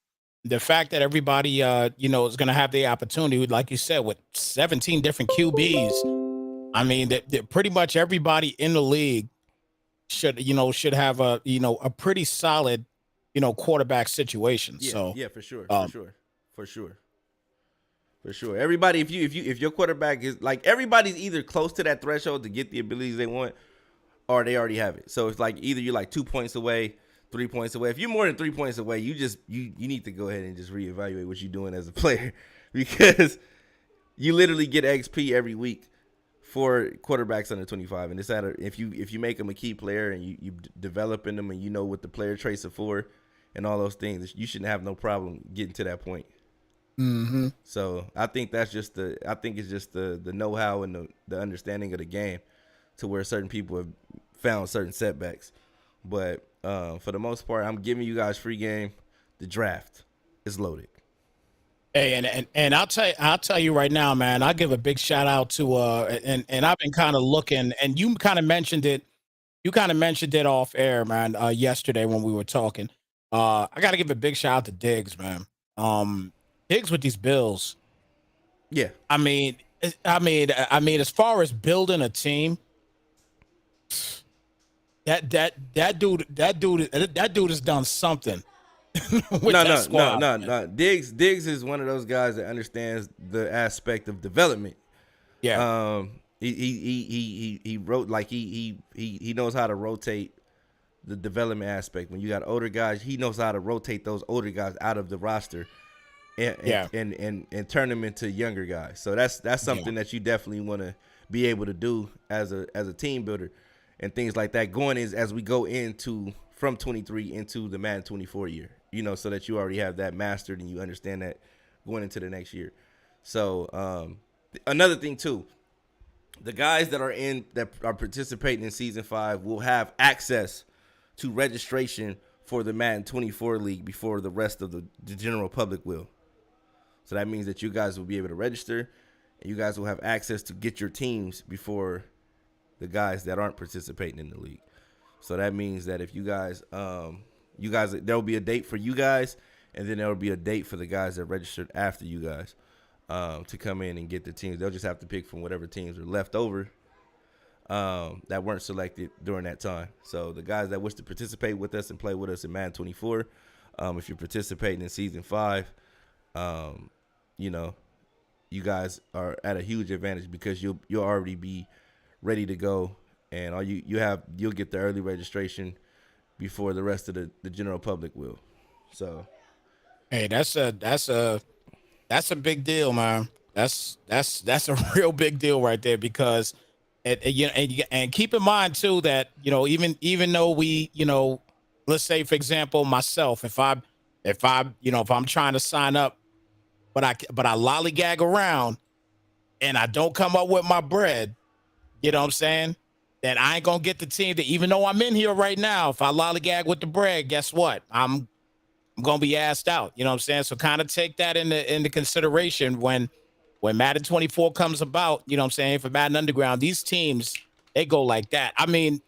everybody is going to have the opportunity, like you said, with 17 different QBs. I mean, that pretty much everybody in the league should have a pretty solid quarterback situation. yeah, So yeah, for sure. Everybody, if your quarterback is like, everybody's either close to that threshold to get the abilities they want, or they already have it. So it's like either you're like 2 points away, 3 points away. If you're more than 3 points away, you need to go ahead and just reevaluate what you're doing as a player, because you literally get XP every week for quarterbacks under 25. And it's if you make them a key player and you developing them and you know what the player traits are for and all those things, you shouldn't have no problem getting to that point. Mm-hmm. So I think it's just the know-how and the understanding of the game, to where certain people have found certain setbacks. But for the most part, I'm giving you guys free game. The draft is loaded. Hey, and I'll tell you right now, man. I'll give a big shout out to and I've been kind of looking, and you kind of mentioned it. You kind of mentioned it off air, man. Yesterday when we were talking, I got to give a big shout out to Diggs, man. Diggs with these Bills. Yeah. I mean, as far as building a team, that dude has done something with that squad. No. Diggs is one of those guys that understands the aspect of development. Yeah. He wrote, like, he knows how to rotate the development aspect. When you got older guys, he knows how to rotate those older guys out of the roster and turn them into younger guys. So that's something that you definitely want to be able to do as a team builder and things like that, going as we go into from 23 into the Madden 24 year, so that you already have that mastered and you understand that going into the next year. So another thing too, the guys that are participating in season 5 will have access to registration for the Madden 24 league before the rest of the general public will. So that means that you guys will be able to register, and you guys will have access to get your teams before the guys that aren't participating in the league. So that means that if you guys there will be a date for you guys, and then there will be a date for the guys that registered after you guys to come in and get the teams. They'll just have to pick from whatever teams are left over that weren't selected during that time. So the guys that wish to participate with us and play with us in Madden 24, if you're participating in Season 5, you know, you guys are at a huge advantage because you'll already be ready to go, and you'll get the early registration before the rest of the general public will. So, hey, that's a big deal, man. That's a real big deal right there because, and keep in mind too that even though we let's say for example myself, if I'm trying to sign up, but I lollygag around and I don't come up with my bread, you know what I'm saying? Then I ain't gonna get the team that, even though I'm in here right now, if I lollygag with the bread, guess what? I'm gonna be asked out. You know what I'm saying? So kind of take that into consideration when Madden 24 comes about. You know what I'm saying? For Madden Underground, these teams, they go like that. I mean,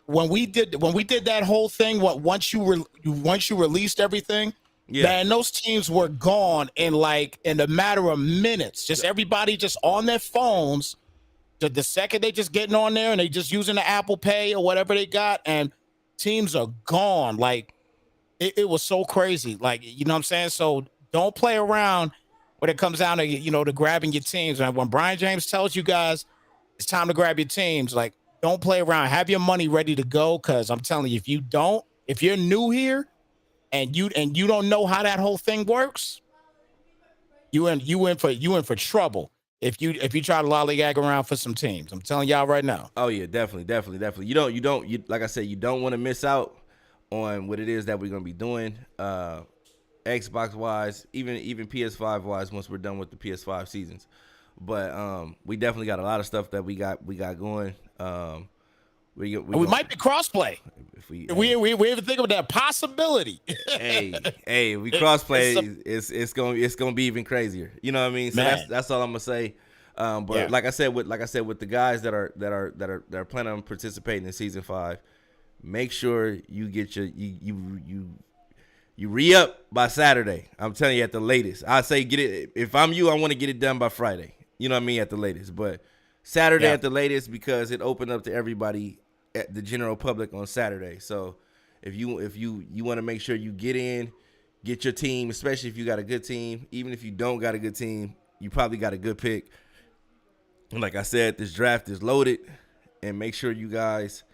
when we did that whole thing, once you released everything, man, those teams were gone in a matter of minutes. Just everybody just on their phones. The second they just getting on there and they just using the Apple Pay or whatever they got, and teams are gone. Like it was so crazy. Like, you know what I'm saying? So don't play around when it comes down to to grabbing your teams. And when Brian James tells you guys it's time to grab your teams, like, don't play around. Have your money ready to go, because I'm telling you, if you're new here and you don't know how that whole thing works, you in for trouble. If you try to lollygag around for some teams, I'm telling y'all right now. Oh yeah, definitely. You like I said, you don't want to miss out on what it is that we're gonna be doing, Xbox wise, even PS5 wise. Once we're done with the PS5 seasons, but we definitely got a lot of stuff that we got going. We might be crossplay. If we even think of that possibility. hey, we crossplay. It's gonna be even crazier. You know what I mean? So that's all I'm gonna say. But like I said with the guys that are planning on participating in Season 5, make sure you get you re-up by Saturday. I'm telling you, at the latest. I say get it. If I'm you, I want to get it done by Friday. You know what I mean? At the latest, but Saturday at the latest, because it opened up to everybody, at the general public on Saturday. So if you want to make sure you get your team, especially if you got a good team. Even if you don't got a good team, you probably got a good pick. And like I said, this draft is loaded, and make sure you guys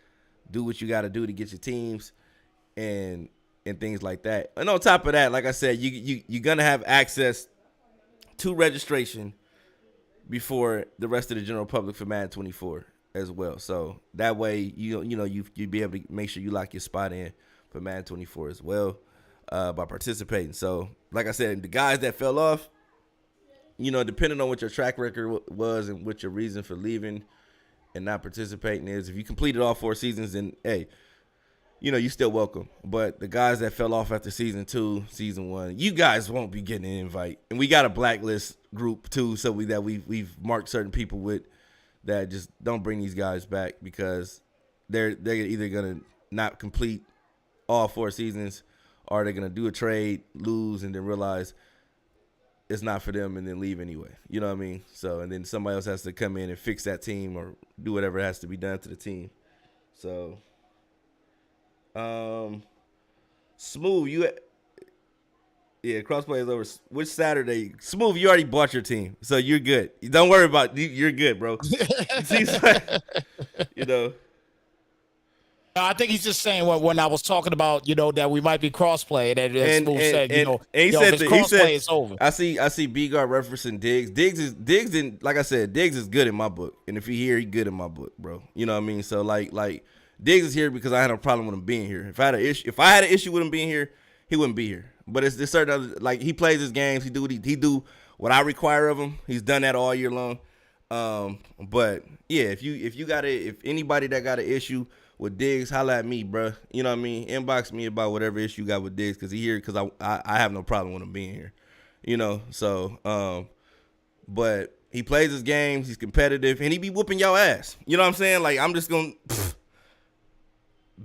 do what you got to do to get your teams and things like that. And on top of that, like I said, you're gonna have access to registration before the rest of the general public for Madden 24 as well. So that way you be able to make sure you lock your spot in for Madden 24 as well by participating. So like I said, the guys that fell off, depending on what your track record was and what your reason for leaving and not participating is, if you completed all 4 seasons, then hey, you still welcome. But the guys that fell off after Season 2, Season 1, you guys won't be getting an invite. And we got a blacklist group too, so we've marked certain people with that just don't bring these guys back, because they're either gonna not complete all 4 seasons, or they're gonna do a trade, lose, and then realize it's not for them and then leave anyway. You know what I mean? So, and then somebody else has to come in and fix that team or do whatever has to be done to the team. So, Smooth, crossplay is over. Which Saturday? Smooth, you already bought your team, so you're good. Don't worry about it. You're good, bro. I think he's just saying when I was talking about that we might be crossplay, and Smooth said crossplay is over. I see B-Guard referencing Diggs. Diggs like I said, Diggs is good in my book, and if he here, he good in my book, bro. You know what I mean? So like Diggs is here because I had no problem with him being here. If I had an issue with him being here, he wouldn't be here. But it's certain other, like, he plays his games. He do what I require of him. He's done that all year long. But yeah, if anybody that got an issue with Diggs, holla at me, bro. You know what I mean? Inbox me about whatever issue you got with Diggs, because he here because I have no problem with him being here. So but He plays his games. He's competitive, and he be whooping y'all ass. You know what I'm saying? Like, I'm just going to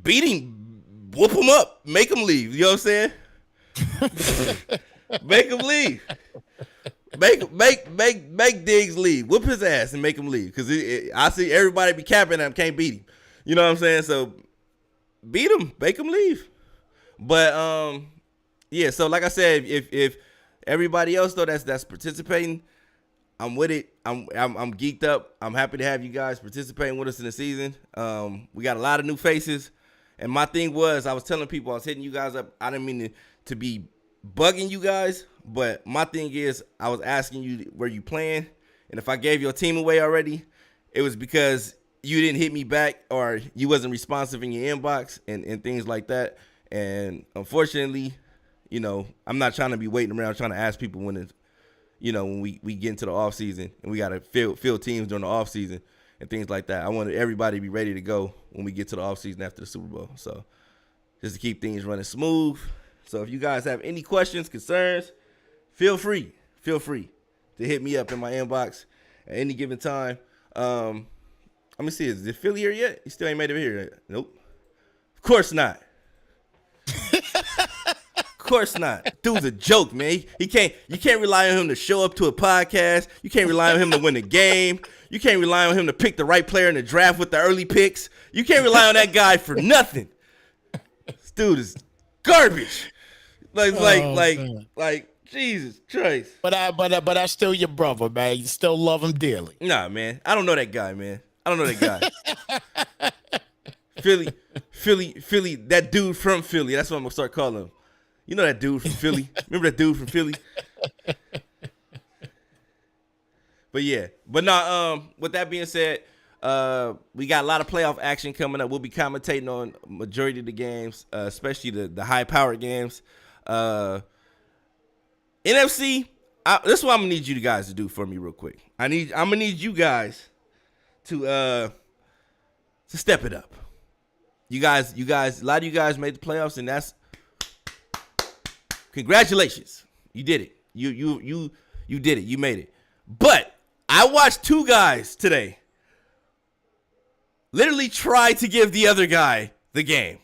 beat him, whoop him up, make him leave. You know what I'm saying? Make him leave. Make Diggs leave. Whoop his ass and make him leave. Because I see everybody be capping him, can't beat him. You know what I'm saying? So, beat him, make him leave. But, yeah, so like I said, if everybody else, though, that's participating, I'm with it. I'm geeked up. I'm happy to have you guys participating with us in the season. We got a lot of new faces. And my thing was, I was telling people, I was hitting you guys up. I didn't mean to be bugging you guys, but my thing is, I was asking you where you playing. And if I gave your team away already, it was because you didn't hit me back or you wasn't responsive in your inbox and things like that. And unfortunately, you know, I'm not trying to be waiting around trying to ask people when it's, you know, when we get into the offseason and we got to fill teams during the offseason and things like that. I wanted everybody to be ready to go when we get to the offseason after the Super Bowl. So just to keep things running smooth. So if you guys have any questions, concerns, feel free to hit me up in my inbox at any given time. Let me see, is Philly here yet? He still ain't made it here yet. Nope. Of course not. Of course not. Dude's a joke, man. You can't rely on him to show up to a podcast. You can't rely on him to win the game. You can't rely on him to pick the right player in the draft with the early picks. You can't rely on that guy for nothing. This dude is garbage. Like Jesus Christ. But that's still your brother, man. You still love him dearly. Nah, man. I don't know that guy, man. I don't know that guy. Philly, that dude from Philly. That's what I'm gonna start calling him. You know that dude from Philly? Remember that dude from Philly? But yeah. But nah, with that being said, we got a lot of playoff action coming up. We'll be commentating on majority of the games, especially the high-powered games. NFC, this is what I'm gonna need you guys to do for me real quick. I'm gonna need you guys to step it up. You guys, a lot of you guys made the playoffs, and that's congratulations. You did it. You did it. You made it. But I watched two guys today literally try to give the other guy the game.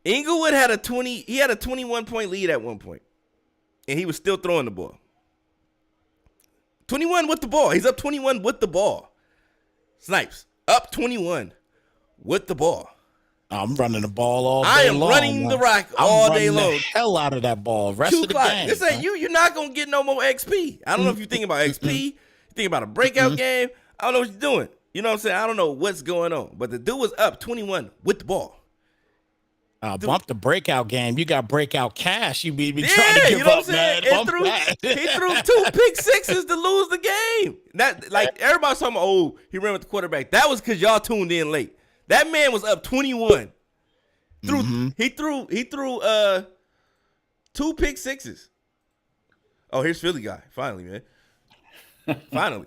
Inglewood had a 21-point lead at one point, and he was still throwing the ball. 21 with the ball. He's up 21 with the ball. Snipes up 21 with the ball. I'm running the ball all day long. I am running the rock all day long. The hell out of that ball. Rest of the game. This ain't you. You're not gonna get no more XP. I don't know if you think about XP. You think about a breakout game. I don't know what you're doing. You know what I'm saying? I don't know what's going on. But the dude was up 21 with the ball. Bump the breakout game. You got breakout cash. You be trying to give up, man. He threw 2 pick sixes to lose the game. That, like, everybody's talking about, oh, he ran with the quarterback. That was because y'all tuned in late. That man was up 21. He threw 2 pick sixes. Oh, here's Philly guy. Finally, man. Finally.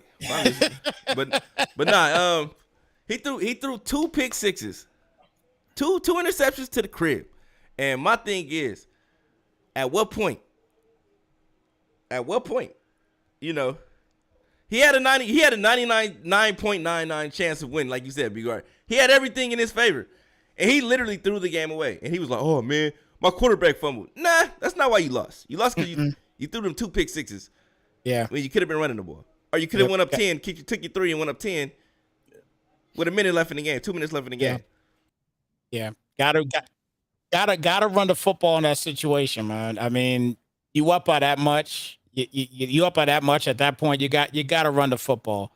But nah, he threw 2 pick sixes. Two interceptions to the crib. And my thing is, at what point, you know, he had a 99.99 chance of winning, like you said, Big. He had everything in his favor. And he literally threw the game away. And he was like, oh, man, my quarterback fumbled. Nah, that's not why you lost. You lost because you threw them 2 pick sixes. Yeah. I mean, you could have been running the ball. Or you could have went up 10, took your 3 and went up 10 with a minute left in the game, 2 minutes left in the game. Yeah. Gotta run the football in that situation, man. I mean, you up by that much. You up by that much at that point. You got to run the football.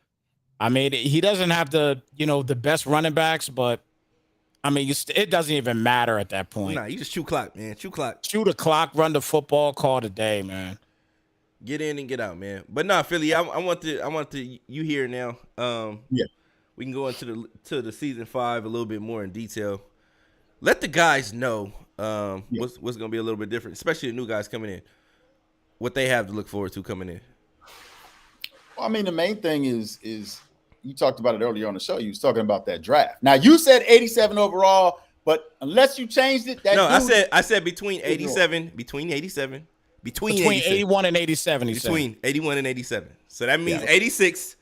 I mean, he doesn't have the best running backs, but I mean, it doesn't even matter at that point. Nah, you just chew clock, man. Chew the clock, run the football, call it a day, man. Get in and get out, man. But nah, Philly, I want you here now. Yeah, we can go into the season 5 a little bit more in detail. Let the guys know what's gonna be a little bit different, especially the new guys coming in. What they have to look forward to coming in. well, I mean, the main thing is you talked about it earlier on the show. You was talking about that draft. Now you said 87 overall, but unless you changed it, I said between 87, Between Between 86. 81 and 87, he's saying. Between 81 and 87. So that means Yeah. 86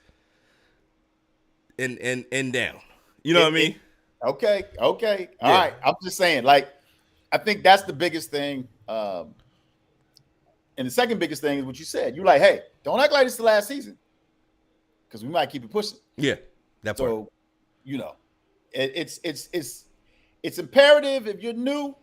and down. You know what I mean? Okay. All Yeah. right. I'm just saying, like, I think that's the biggest thing. And the second biggest thing is what you said. You're like, hey, don't act like it's the last season, because we might keep it pushing. Yeah. That part. So, you know, it's imperative. If you're new,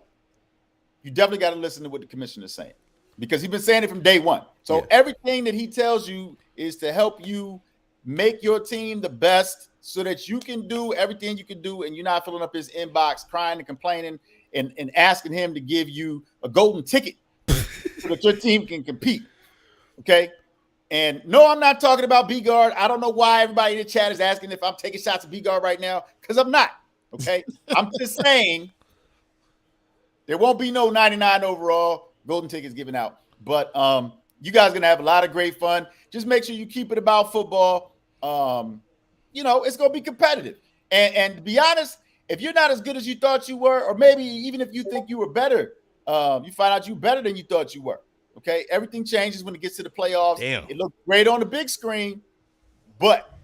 you definitely got to listen to what the commissioner is saying, because he's been saying it from day one. So Yeah. everything that he tells you is to help you make your team the best, so that you can do everything you can do, and you're not filling up his inbox crying and complaining and asking him to give you a golden ticket so that your team can compete. Okay. And no, I'm not talking about B-Guard. I don't know why everybody in the chat is asking if I'm taking shots at B-Guard right now, because I'm not. Okay. I'm just saying there won't be no 99 overall golden tickets given out. But you guys are going to have a lot of great fun. Just make sure you keep it about football. You know, it's going to be competitive. And to be honest, if you're not as good as you thought you were, or maybe even if you think you were better, you find out you're better than you thought you were. Okay, everything changes when it gets to the playoffs. Damn. It looks great on the big screen, but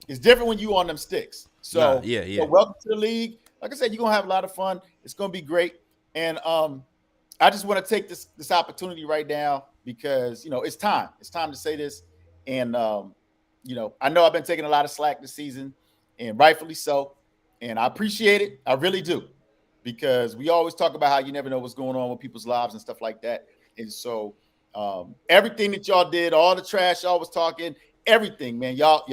it's different when you on them sticks. So, yeah. So welcome to the league. Like I said, you're gonna have a lot of fun. It's gonna be great. And I just want to take this opportunity right now, because you know it's time. It's time to say this. And you know, I know I've been taking a lot of slack this season, and rightfully so. And I appreciate it. I really do, because we always talk about how you never know what's going on with people's lives and stuff like that. And so everything that y'all did, all the trash y'all was talking, everything, man, y'all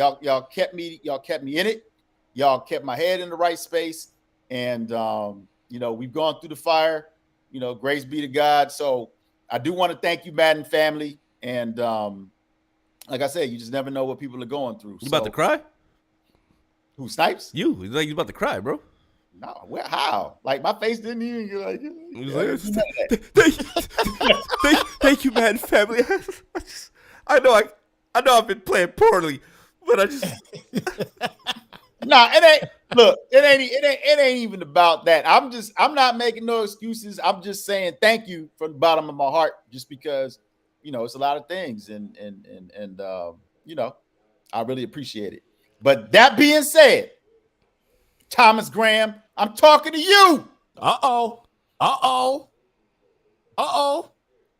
kept me in it. Y'all kept my head in the right space. And you know, we've gone through the fire, you know, grace be to God. So I do want to thank you, Madden family. And like I said, you just never know what people are going through. You about to cry? Who, Snipes? You like you about to cry, bro. No, where? How? Like my face didn't even get like. Thank you, Madden family. I know I've been playing poorly, but I just Nah, it ain't. Look, it ain't even about that. I'm not making no excuses. I'm just saying thank you from the bottom of my heart, just because you know it's a lot of things, and you know I really appreciate it. But that being said, Thomas Graham, I'm talking to you.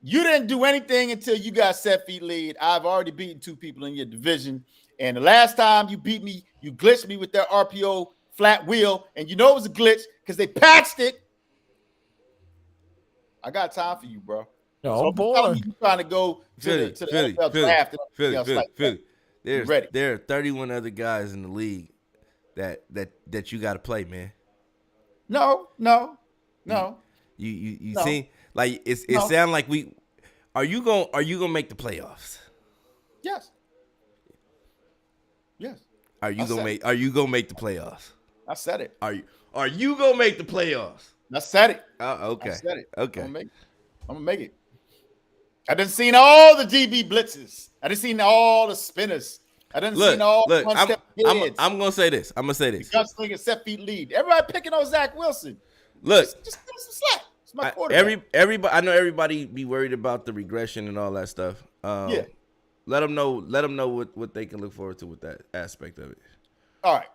You didn't do anything until you got set feet lead. I've already beaten 2 people in your division. And the last time you beat me, you glitched me with that RPO flat wheel. And you know it was a glitch because they patched it. I got time for you, bro. Oh, so boy. You trying to go to the NFL draft. Philly. There are 31 other guys in the league that you got to play, man. No. You see, like it sound like we are you gonna make the playoffs? Yes. Are you gonna make the playoffs? I said it. Are you gonna make the playoffs? I said it. Okay. I said it. Okay. I'm gonna make it. I done seen all the DB blitzes. I done seen all the spinners. I done seen all the one-step heads. I'm gonna say this. Gunslinger set feet lead. Everybody picking on Zach Wilson. Look, just give him some slack. It's my quarterback. Everybody. I know everybody be worried about the regression and all that stuff. Yeah. Let them know. Let them know what they can look forward to with that aspect of it. All right.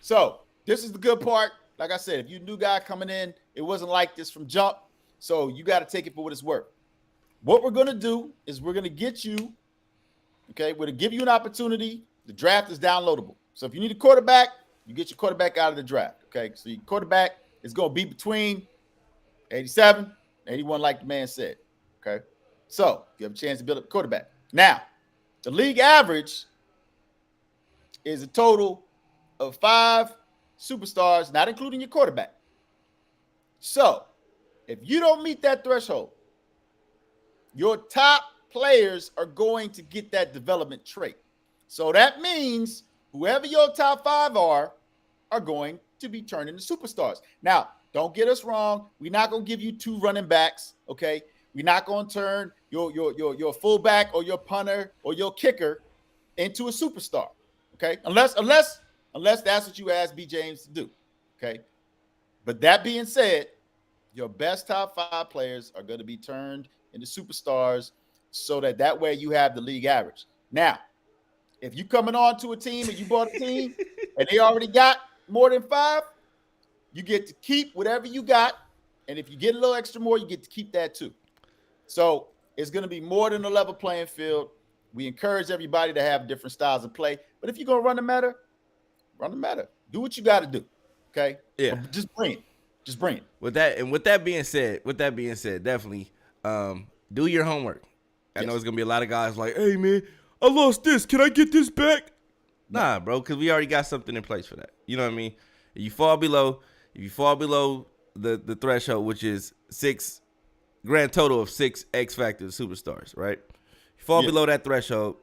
So this is the good part. Like I said, if you're a new guy coming in, it wasn't like this from jump. So you got to take it for what it's worth. What we're gonna do is we're gonna get you. Okay, we're gonna give you an opportunity. The draft is downloadable. So if you need a quarterback, you get your quarterback out of the draft. Okay, so your quarterback is gonna be between 87 and 81, like the man said. Okay, so you have a chance to build up a quarterback. Now, the league average is a total of 5 superstars, not including your quarterback. So if you don't meet that threshold, your top players are going to get that development trait. So that means whoever your top 5 are going to be turned into superstars. Now, don't get us wrong. We're not going to give you 2 running backs, okay? We're not going to turn your fullback or your punter or your kicker into a superstar, okay? Unless that's what you asked B. James to do, okay? But that being said, Your best top 5 players are going to be turned into superstars so that way you have the league average. Now, if you coming on to a team and you bought a team and they already got more than 5, you get to keep whatever you got. And if you get a little extra more, you get to keep that too. So it's going to be more than a level playing field. We encourage everybody to have different styles of play. But if you're going to run the meta, run the meta. Do what you got to do. Okay? Yeah. But just bring it. Just bring it. With that being said, definitely do your homework. I know it's gonna be a lot of guys like, hey man, I lost this. Can I get this back? Nah, bro, because we already got something in place for that. You know what I mean? If you fall below the threshold, which is 6 grand total of 6 X Factor superstars, right? If you fall below that threshold,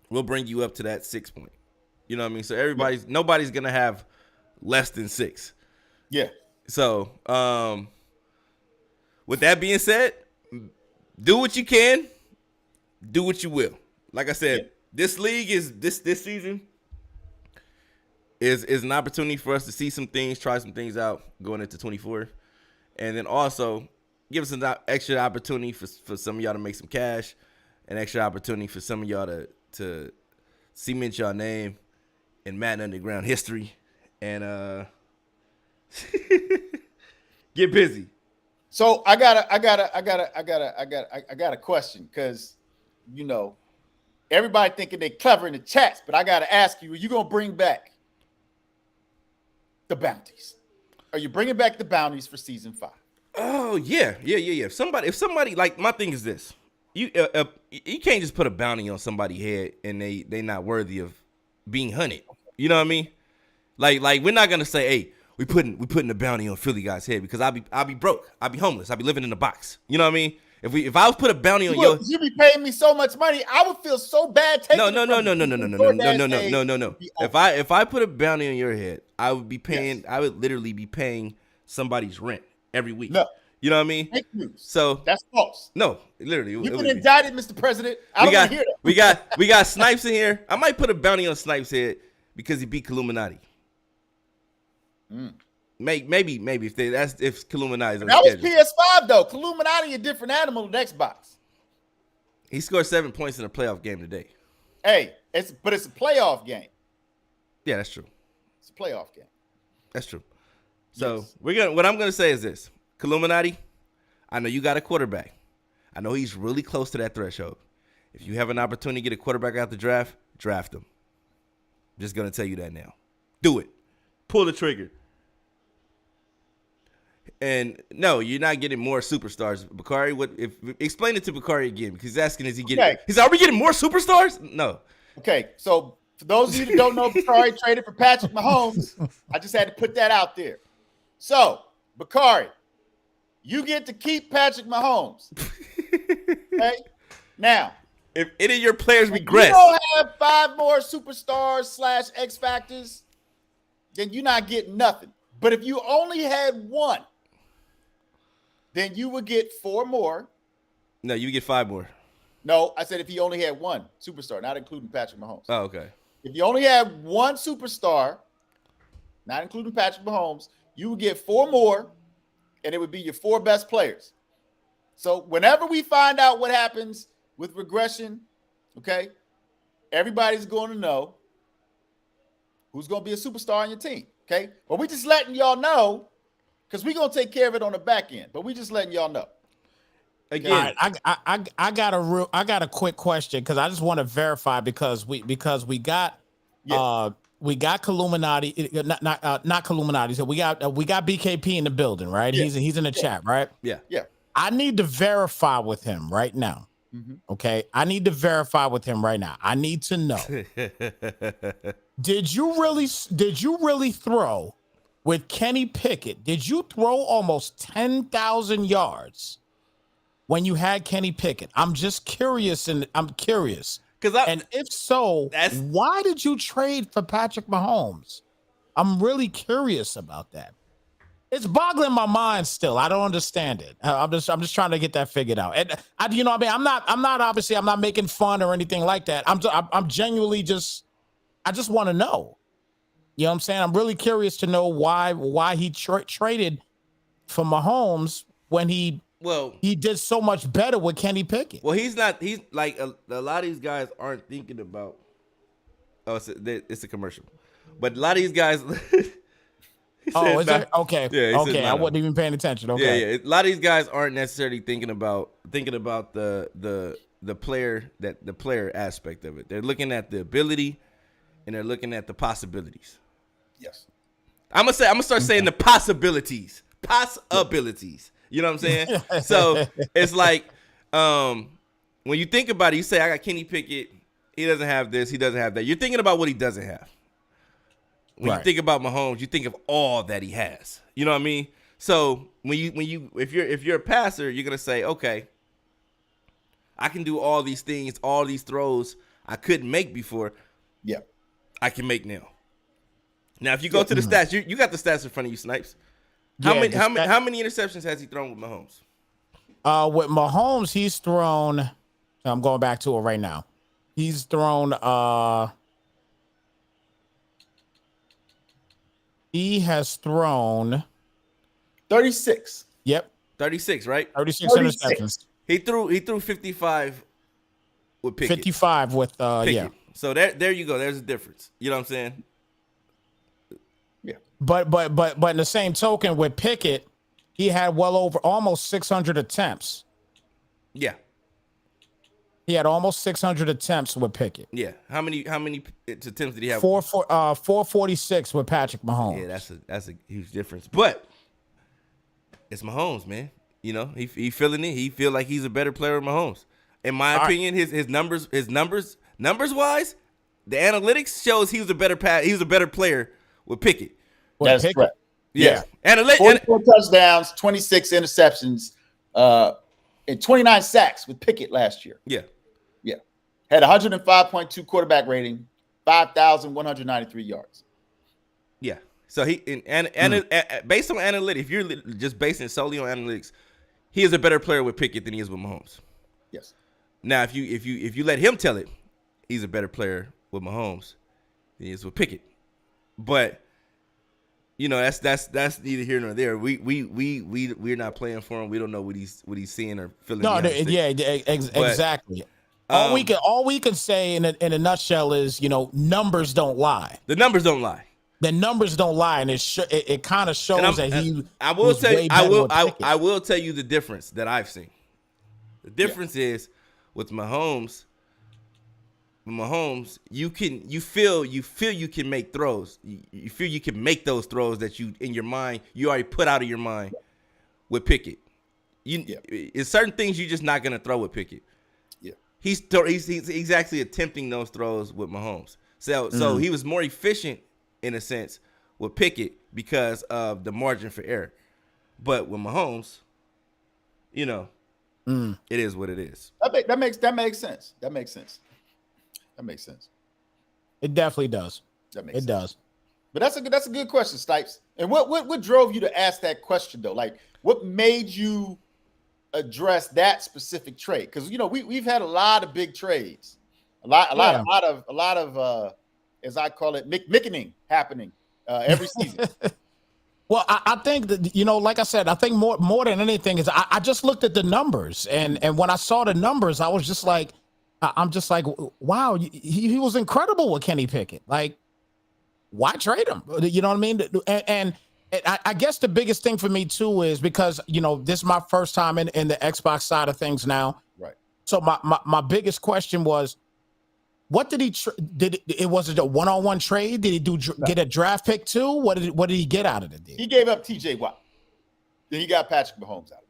we'll bring you up to that 6 point. You know what I mean? So nobody's gonna have less than 6. Yeah. So, with that being said, do what you can, do what you will. Like I said, this league is this season is an opportunity for us to see some things, try some things out going into 24, and then also give us an extra opportunity for some of y'all to make some cash, an extra opportunity for some of y'all to cement your name in Madden Underground history, and get busy. So I got a question because everybody thinking they clever in the chats, but I gotta ask you: are you gonna bring back the bounties? Are you bringing back the bounties for season 5? Oh yeah. If somebody like, my thing is this: you can't just put a bounty on somebody's head and they not worthy of being hunted. You know what I mean? Like we're not gonna say, hey, we putting a bounty on Philly guy's head because I'll be broke, I'll be homeless, I'll be living in a box. You know what I mean? If I was put a bounty on you be paying me so much money, I would feel so bad taking No. If I put a bounty on your head, I would be paying. Yes. I would literally be paying somebody's rent every week. No. You know what I mean? Fake news. So that's false. No, literally. You've been indicted, Mr. President. I don't want to hear that. We got Snipes in here. I might put a bounty on Snipes' head because he beat Illuminati. Maybe if Illuminati's on that was schedule. PS5 though. Illuminati a different animal than Xbox. He scored 7 points in a playoff game today. Hey, it's a playoff game. Yeah, that's true. It's a playoff game. That's true. So what I'm gonna say is this: Illuminati, I know you got a quarterback. I know he's really close to that threshold. If you have an opportunity to get a quarterback out the draft, draft him. Just gonna tell you that now. Do it. Pull the trigger. And no, you're not getting more superstars. Bakari, explain it to Bakari again, because he's asking, are we getting more superstars? No. Okay, so for those of you that don't know, Bakari traded for Patrick Mahomes. I just had to put that out there. So, Bakari, you get to keep Patrick Mahomes. Okay? Now, if any of your players regress, you don't have 5 more superstars / X Factors, then you're not getting nothing. But if you only had 1, then you would get 4 more. No, you get 5 more. No, I said if he only had 1 superstar, not including Patrick Mahomes. Oh, okay. If you only had 1 superstar, not including Patrick Mahomes, you would get 4 more, and it would be your 4 best players. So whenever we find out what happens with regression, okay, everybody's going to know who's going to be a superstar on your team, okay? But we're just letting y'all know, because we're going to take care of it on the back end, but we just letting y'all know. Again, I got a quick question, because I just want to verify, because we got Illuminati, not Illuminati. So we got BKP in the building, right? Yeah. He's in the chat, right? Yeah. I need to verify with him right now. Mm-hmm. Okay, I need to verify with him right now. I need to know. Did you really throw with Kenny Pickett? Did you throw almost 10,000 yards when you had Kenny Pickett? I'm just curious, and and if so, why did you trade for Patrick Mahomes? I'm really curious about that. It's boggling my mind still. I don't understand it. I'm just trying to get that figured out. And I'm not making fun or anything like that. I'm genuinely I just want to know. You know what I'm saying? I'm really curious to know why he traded for Mahomes when he did so much better with Kenny Pickett. Well, he's not. He's like a lot of these guys aren't thinking about. Oh, it's a commercial, but a lot of these guys. Oh, is it? Okay. Yeah, okay. I wasn't even paying attention. Okay. Yeah. A lot of these guys aren't necessarily thinking about the player aspect of it. They're looking at the ability, and they're looking at the possibilities. Yes. I'm gonna start saying the possibilities. Possibilities. You know what I'm saying? So it's like when you think about it, you say I got Kenny Pickett. He doesn't have this. He doesn't have that. You're thinking about what he doesn't have. When you think about Mahomes, you think of all that he has. You know what I mean? So if you're a passer, you're gonna say, okay, I can do all these things, all these throws I couldn't make before. Yeah, I can make now. Now, if you go to the stats, you got the stats in front of you, Snipes. How many interceptions has he thrown with Mahomes? With Mahomes, he's thrown. I'm going back to it right now. He's thrown. He has thrown 36. Yep. 36, right? 36 interceptions. He threw 55 with Pickett. 55 with Pickett. yeah. So there you go. There's a difference. You know what I'm saying? Yeah. But in the same token with Pickett, he had well over almost 600 attempts. Yeah. He had almost 600 attempts with Pickett. Yeah. How many attempts did he have? 446 with Patrick Mahomes. Yeah, that's a huge difference. But it's Mahomes, man. You know, he feeling it. He feel like he's a better player than Mahomes. In my opinion, his numbers wise, the analytics shows he was a better player with Pickett. That's correct. Yeah. 44 touchdowns, 26 interceptions, and 29 sacks with Pickett last year. Yeah. Yeah. Had 105.2 quarterback rating, 5,193 yards. Yeah. So based on analytics, if you're just basing it solely on analytics, he is a better player with Pickett than he is with Mahomes. Yes. Now, if you let him tell it, he's a better player with Mahomes than he is with Pickett. But you know, that's neither here nor there. We're not playing for him. We don't know what he's seeing or feeling. No, exactly. All we can say in a nutshell is, you know, numbers don't lie. The numbers don't lie. The numbers don't lie, and it kind of shows that he. I will tell you the difference that I've seen. The difference is with Mahomes. You feel you can make throws. You feel you can make those throws that you in your mind you already put out of your mind with Pickett. It's certain things you're just not gonna throw with Pickett. Yeah, he's actually attempting those throws with Mahomes. So he was more efficient in a sense with Pickett because of the margin for error. But with Mahomes, you know, it is what it is. That makes sense. That makes sense. It definitely does. That makes sense. Does. But that's a good question, Stipes. And what drove you to ask that question though? Like, what made you address that specific trade? Because you know we've had a lot of big trades, a lot of as I call it, mickening happening every season. Well, I think that, you know, like I said, I think more than anything is I just looked at the numbers, and when I saw the numbers, I was just like, wow, he was incredible with Kenny Pickett. Like, why trade him? You know what I mean? And I guess the biggest thing for me too is because, you know, this is my first time in the Xbox side of things now. Right. So my biggest question was, what did he was it a one-on-one trade? Did he get a draft pick too? What did he get out of it? He gave up TJ Watt. Then he got Patrick Mahomes out.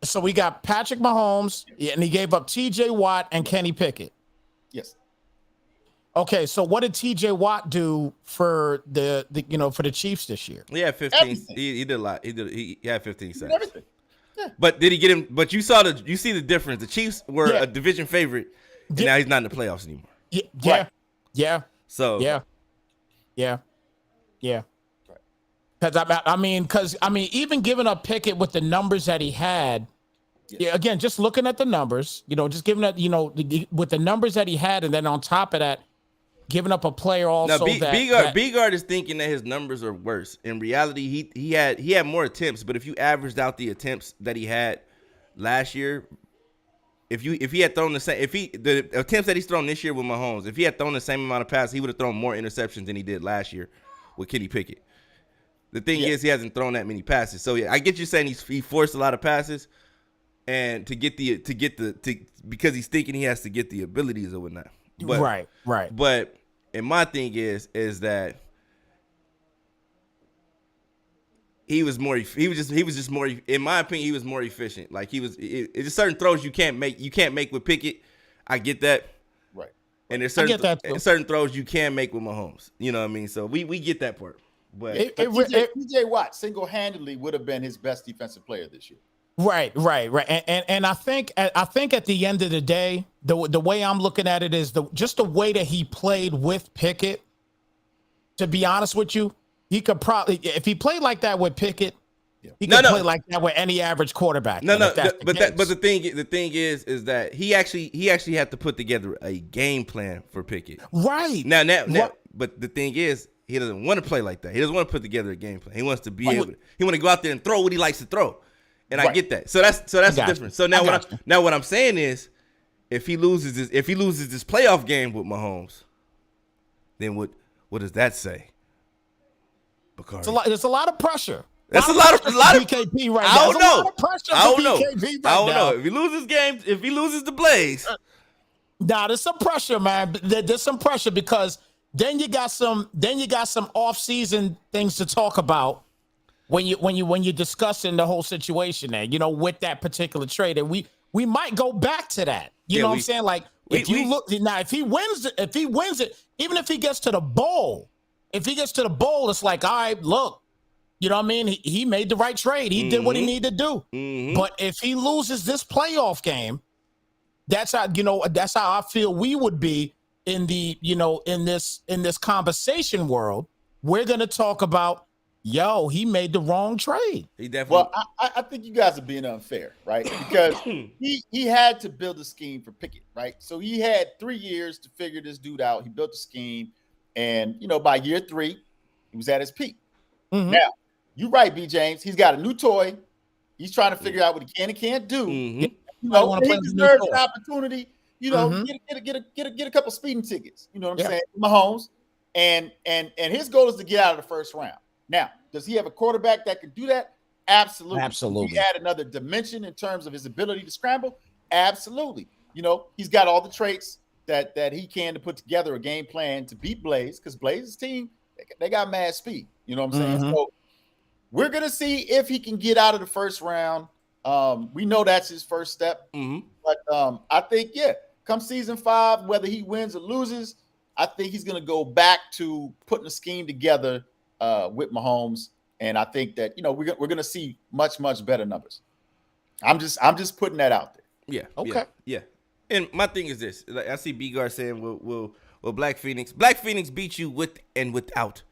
So we got Patrick Mahomes, and he gave up TJ Watt and Kenny Pickett. Yes. Okay, so what did TJ Watt do for the for the Chiefs this year? Yeah, 15. He did a lot. He had 15 sacks. Everything. Yeah. But did he get him? But you see the difference. The Chiefs were a division favorite, and now he's not in the playoffs anymore. Yeah. Right. Yeah. So yeah. Because even giving up Pickett with the numbers that he had, again, just looking at the numbers, you know, just giving that, you know, with the numbers that he had, and then on top of that, giving up a player also No, that B-Guard is thinking that his numbers are worse. In reality, he had more attempts, but if you averaged out the attempts that he had last year, if he had thrown the attempts that he's thrown this year with Mahomes, if he had thrown the same amount of passes, he would have thrown more interceptions than he did last year with Kenny Pickett. The thing is, he hasn't thrown that many passes. So yeah, I get you saying he forced a lot of passes, and because he's thinking he has to get the abilities or whatnot. But, right. But and my thing is that he was just more, in my opinion, he was more efficient. Like it's just certain throws you can't make with Pickett. I get that. Right. And there's certain throws you can make with Mahomes. You know what I mean? So we get that part. But TJ Watt single-handedly would have been his best defensive player this year. Right. And I think at the end of the day, the way I'm looking at it is just the way that he played with Pickett. To be honest with you, he could probably, if he played like that with Pickett, he could play like that with any average quarterback. But the thing is that he actually had to put together a game plan for Pickett. Right. Now, but the thing is, he doesn't want to play like that. He doesn't want to put together a game plan. He wants to be able to. He want to go out there and throw what he likes to throw, and I get that. So that's the difference. So now what I'm saying is, if he loses this playoff game with Mahomes, then what does that say? There's a lot of pressure. That's a lot of BKP right now. I don't know. I don't know. If he loses games, if he loses the Blaze, there's some pressure, man. There's some pressure because. Then you got some off-season things to talk about when you're discussing the whole situation there, with that particular trade. And we might go back to that. You know what I'm saying? Like if he wins it, even if he gets to the bowl, it's like, all right, look, you know what I mean? He made the right trade. He did what he needed to do. Mm-hmm. But if he loses this playoff game, that's how I feel we would be. In the in this conversation world, we're gonna talk about he made the wrong trade. He definitely. Well, I think you guys are being unfair, right? Because he had to build a scheme for Pickett, right? So he had 3 years to figure this dude out. He built a scheme, and by year 3, he was at his peak. Mm-hmm. Now, you're right, B. James. He's got a new toy. He's trying to figure out what he can and can't do. Mm-hmm. He deserves an opportunity. Get a couple speeding tickets. You know what I'm saying? Mahomes, and his goal is to get out of the first round. Now, does he have a quarterback that can do that? Absolutely. Absolutely. He add another dimension in terms of his ability to scramble. Absolutely. He's got all the traits that he can to put together a game plan to beat Blaze, because Blaze's team, they got mad speed. You know what I'm saying? Mm-hmm. So we're gonna see if he can get out of the first round. We know that's his first step, but I think come season 5, whether he wins or loses, I think he's going to go back to putting a scheme together with Mahomes, and I think that we're going to see much better numbers. I'm just putting that out there. Yeah. Okay. Yeah. And my thing is this: like I see B-Guard saying, "Will Black Phoenix beat you with and without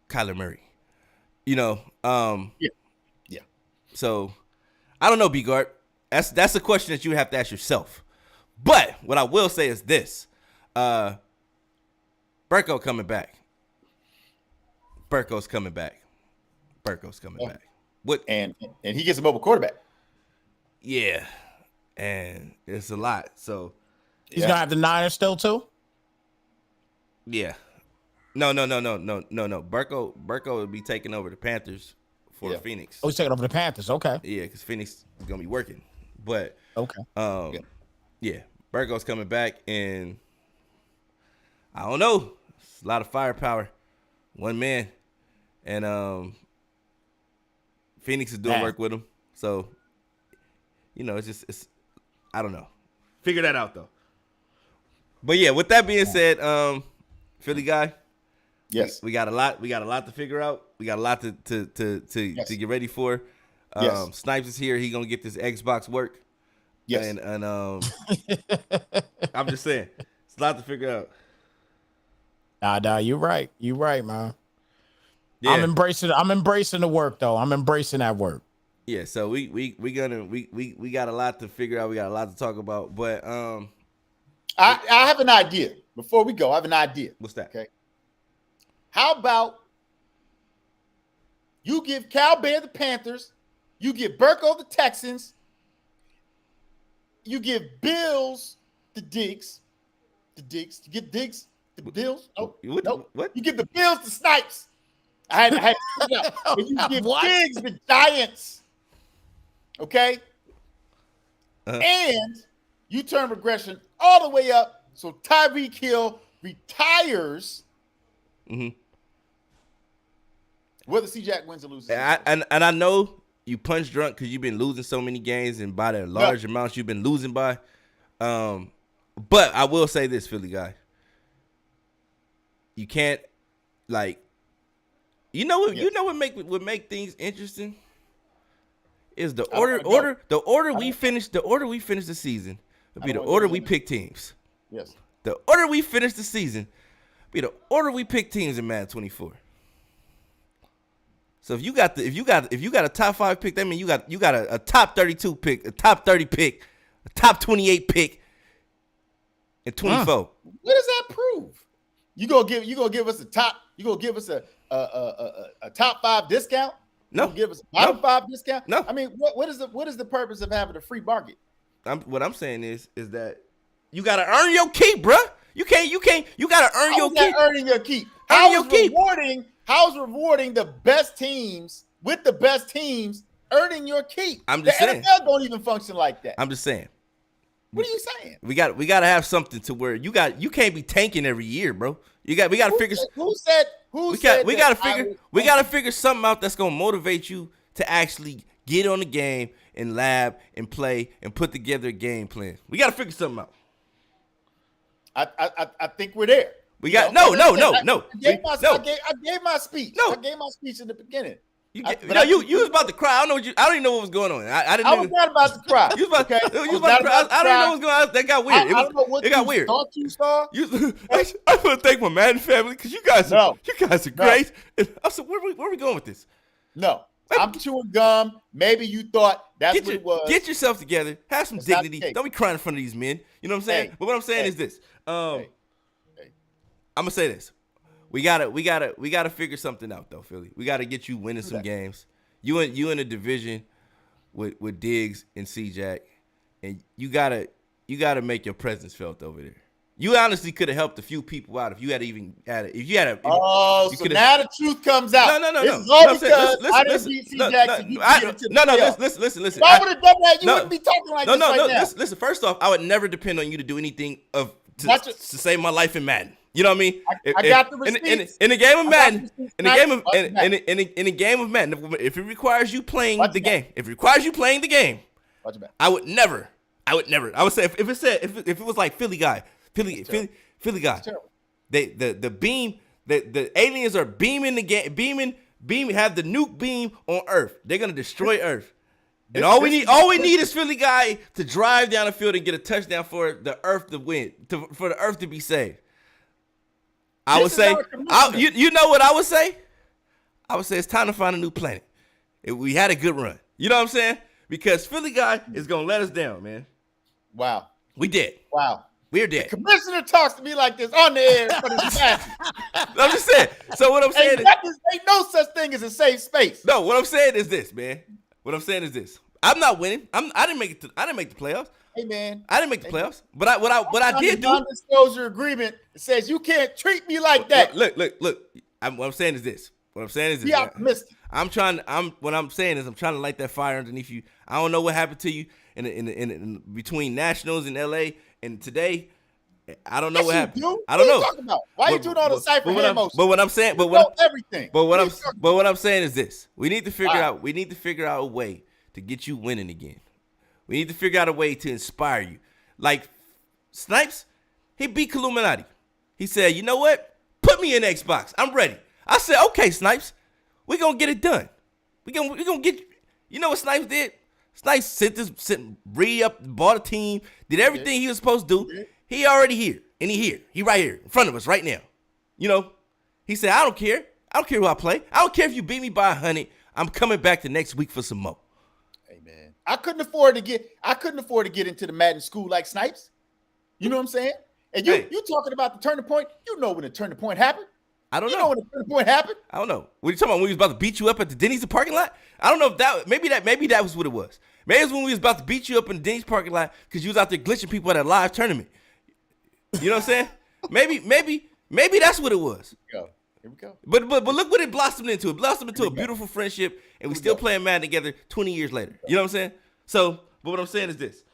Kyler Murray?" Yeah. So I don't know, B-Guard. That's a question that you have to ask yourself. But what I will say is this: Burko coming back. Burko's coming back. What? And he gets a mobile quarterback. Yeah, and it's a lot. So he's gonna have the Niners still too. Yeah. No. Burko will be taking over the Panthers for Phoenix. Oh, he's taking over the Panthers. Okay. Yeah, because Phoenix is gonna be working. But okay. Yeah, Burko's coming back, and I don't know. It's a lot of firepower. One man. And Phoenix is doing work with him. So, it's I don't know. Figure that out, though. But, yeah, with that being said, Philly guy. Yes. We got a lot to figure out. We got a lot to get ready for. Snipes is here. He going to get this Xbox work. Yes. And I'm just saying, it's a lot to figure out. Nah, you're right. You're right, man. Yeah. I'm embracing the work though. I'm embracing that work. Yeah, so we got a lot to figure out. We got a lot to talk about. But I have an idea. before we go, I have an idea. What's that? Okay. How about you give Cal Bear the Panthers, you give Burko the Texans, you give Bills the Digs, you get Diggs the Bills. Oh, no. What? You give the Bills the Snipes. I had and you give Diggs the Giants. Okay. And you turn regression all the way up. So Tyreek Hill retires. Mm-hmm. Whether C-Jack wins or loses. And I know you punch drunk because you've been losing so many games and by the large amounts you've been losing by. But I will say this, Philly guy. You can't you know what make things interesting is the order we finish the season will be the order we pick teams. Yes. The order we finish the season be the order we pick teams in Madden 24. So if you got a top 5 pick, that means you got a top 32 pick, a top 30 pick, a top 28 pick, and 24. What does that prove? You gonna give us a top? You gonna give us a top 5 discount? No. Give us a bottom 5 discount? No. I mean, what is the purpose of having a free market? What I'm saying is that you gotta earn your keep, bruh. You gotta earn your keep. Earning your keep. How's rewarding the best teams with the best teams earning your keep? I'm just saying. The NFL don't even function like that. I'm just saying. What are you saying? We got to have something to where you can't be tanking every year, bro. We got to figure. We got to figure something out that's gonna motivate you to actually get on the game and lab and play and put together a game plan. We got to figure something out. I think we're there. We got no. I gave my speech. No. I gave my speech in the beginning. You was about to cry. I don't even know what was going on. I was not about to cry. You was about to cry. I don't know what was going on. That got weird. It got weird. Thought you saw. I want to thank my Madden family because you guys are great. And I said, where are we going with this? No. I'm chewing gum. Maybe you thought that's what it was. Get yourself together. Have some dignity. Don't be crying in front of these men. You know what I'm saying? But what I'm saying is this. I'm gonna say this. We gotta figure something out though, Philly. We gotta get you winning some games. You in a division with Diggs and C-Jack, and you gotta make your presence felt over there. You honestly could have helped a few people out if you had even had it. If you had a. So now the truth comes out. No. It's all because I didn't beat C-Jack. Listen. If I would have done that, you wouldn't be talking like this right now. Listen. First off, I would never depend on you to do anything to save my life in Madden. You know what I mean? I got the receipts. In the game of Madden, in the game of Madden, if it requires you playing the game, I would never. I would say if it was like Philly guy, the beam, the aliens are beaming the game, have the nuke beam on Earth. They're gonna destroy Earth. And all we need is Philly guy to drive down the field and get a touchdown for the Earth to win, for the Earth to be saved. I would say, you know what I would say? I would say it's time to find a new planet. We had a good run. You know what I'm saying? Because Philly guy is gonna let us down, man. Wow. We did. Wow. We're dead. The commissioner talks to me like this on the air for the I'm just saying. So what I'm saying is ain't no such thing as a safe space. No, what I'm saying is this, man. What I'm saying is this. I'm not winning. I didn't make the playoffs. Hey man, I didn't make the playoffs. But I did do. Non-disclosure agreement. It says you can't treat me like that. Look. What I'm saying is this. Be optimistic. I'm trying to light that fire underneath you. I don't know what happened to you in between Nationals and LA and today. I don't know what happened. I don't know. What are you talking about? Why are you doing all the cypher hand motions? But what I'm saying, everything. But what I'm saying is this: we need to figure out a way to get you winning again. We need to figure out a way to inspire you. Like Snipes, he beat Illuminati. He said, "You know what? Put me in Xbox. I'm ready." I said, "Okay, Snipes, we're gonna get it done. We're gonna get." You know what Snipes did? Snipes bought a team, did everything he was supposed to do. He already here, and he right here in front of us right now. You know, he said, "I don't care. I don't care who I play. I don't care if you beat me by 100. I'm coming back the next week for some more." Hey man, I couldn't afford to get into the Madden school like Snipes. You know what I'm saying? And Hey. you talking about the turning point? You know when the turning point happened. I don't You know. know when the turning point happened. I don't know. What are you talking about? When we was about to beat you up at the Denny's parking lot? I don't know if that maybe that was what it was. Maybe it was when we was about to beat you up in the Denny's parking lot because you was out there glitching people at a live tournament. You know what I'm saying? maybe that's what it was. Here we go. But look what it blossomed into. It blossomed into a beautiful friendship, and we still playing Madden together 20 years later. You know what I'm saying? So, but what I'm saying is this: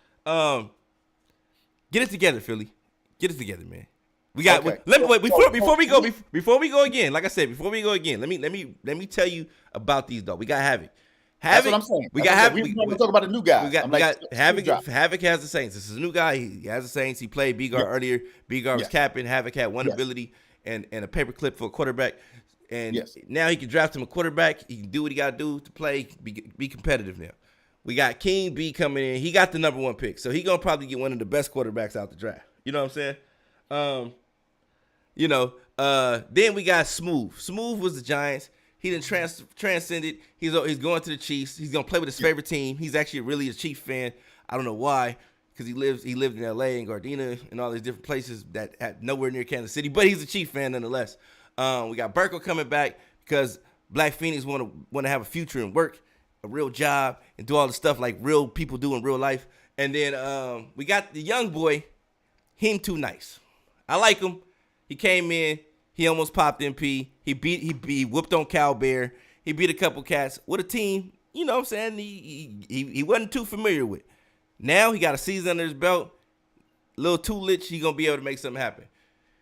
get it together, Philly. Get it together, man. We got. Okay. Let me wait before we go again. Like I said, before we go again, let me tell you about these dogs. We got Havoc. That's what I'm saying. We got Havoc. We're talking about a new guy. We got Havoc. Havoc has the Saints. This is a new guy. He has the Saints. He played B-Guard earlier. B-Guard was capping. Havoc had one ability and a paper clip for a quarterback. And now he can draft him a quarterback. He can do what he got to do to play, be competitive now. We got King B coming in. He got the number 1 pick. So he's going to probably get one of the best quarterbacks out the draft. You know what I'm saying? Then we got Smooth. Smooth was the Giants. He done transcended. He's going to the Chiefs. He's gonna play with his favorite team. He's actually really a Chiefs fan. I don't know why, because he lived in L.A. and Gardena and all these different places that had nowhere near Kansas City. But he's a Chiefs fan nonetheless. We got Burkle coming back because Black Phoenix want to have a future and work, a real job, and do all the stuff like real people do in real life. And then we got the young boy, him too nice. I like him. He came in. He almost popped MP. He whooped on Cal Bear. He beat a couple cats with a team, you know what I'm saying, he wasn't too familiar with. Now he got a season under his belt. Little Tulich, he going to be able to make something happen.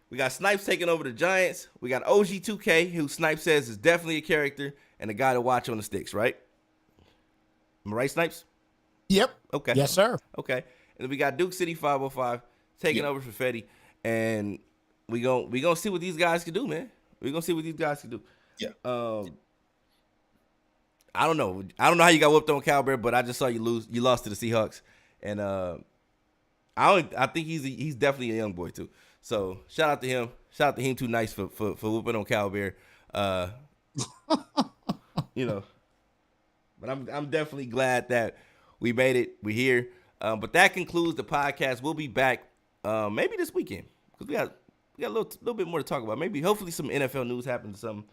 We got Snipes taking over the Giants. We got OG2K, who Snipes says is definitely a character and a guy to watch on the sticks, right? Am I right, Snipes? Yep. Okay. Yes, sir. Okay. And then we got Duke City 505 taking over for Fetty. And we gonna see what these guys can do, man. We're gonna see what these guys can do. Yeah. I don't know how you got whooped on Cal Bear, but I just saw you lose. You lost to the Seahawks. And I think he's definitely a young boy too. So shout out to him. Shout out to him too nice for whooping on Cal Bear. But I'm definitely glad that we made it. We're here. But that concludes the podcast. We'll be back maybe this weekend because we got a little bit more to talk about. Maybe hopefully some NFL news happens or something.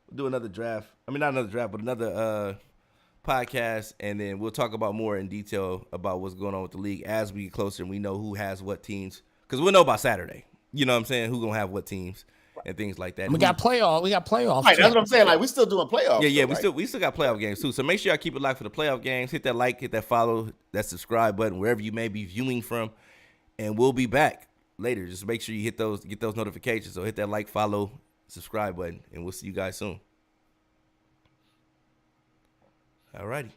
We'll do another draft. I mean, not another draft, but another podcast, and then we'll talk about more in detail about what's going on with the league as we get closer and we know who has what teams. Because we'll know by Saturday. You know what I'm saying? Who gonna have what teams and things like that. We got playoffs. Right, that's what I'm saying. Like, we still doing playoffs. Yeah, though, we still got playoff games too. So make sure y'all keep it live for the playoff games. Hit that like, hit that follow, that subscribe button wherever you may be viewing from, and we'll be back later. Just make sure you get those notifications. So hit that like, follow, subscribe button, and we'll see you guys soon. All righty.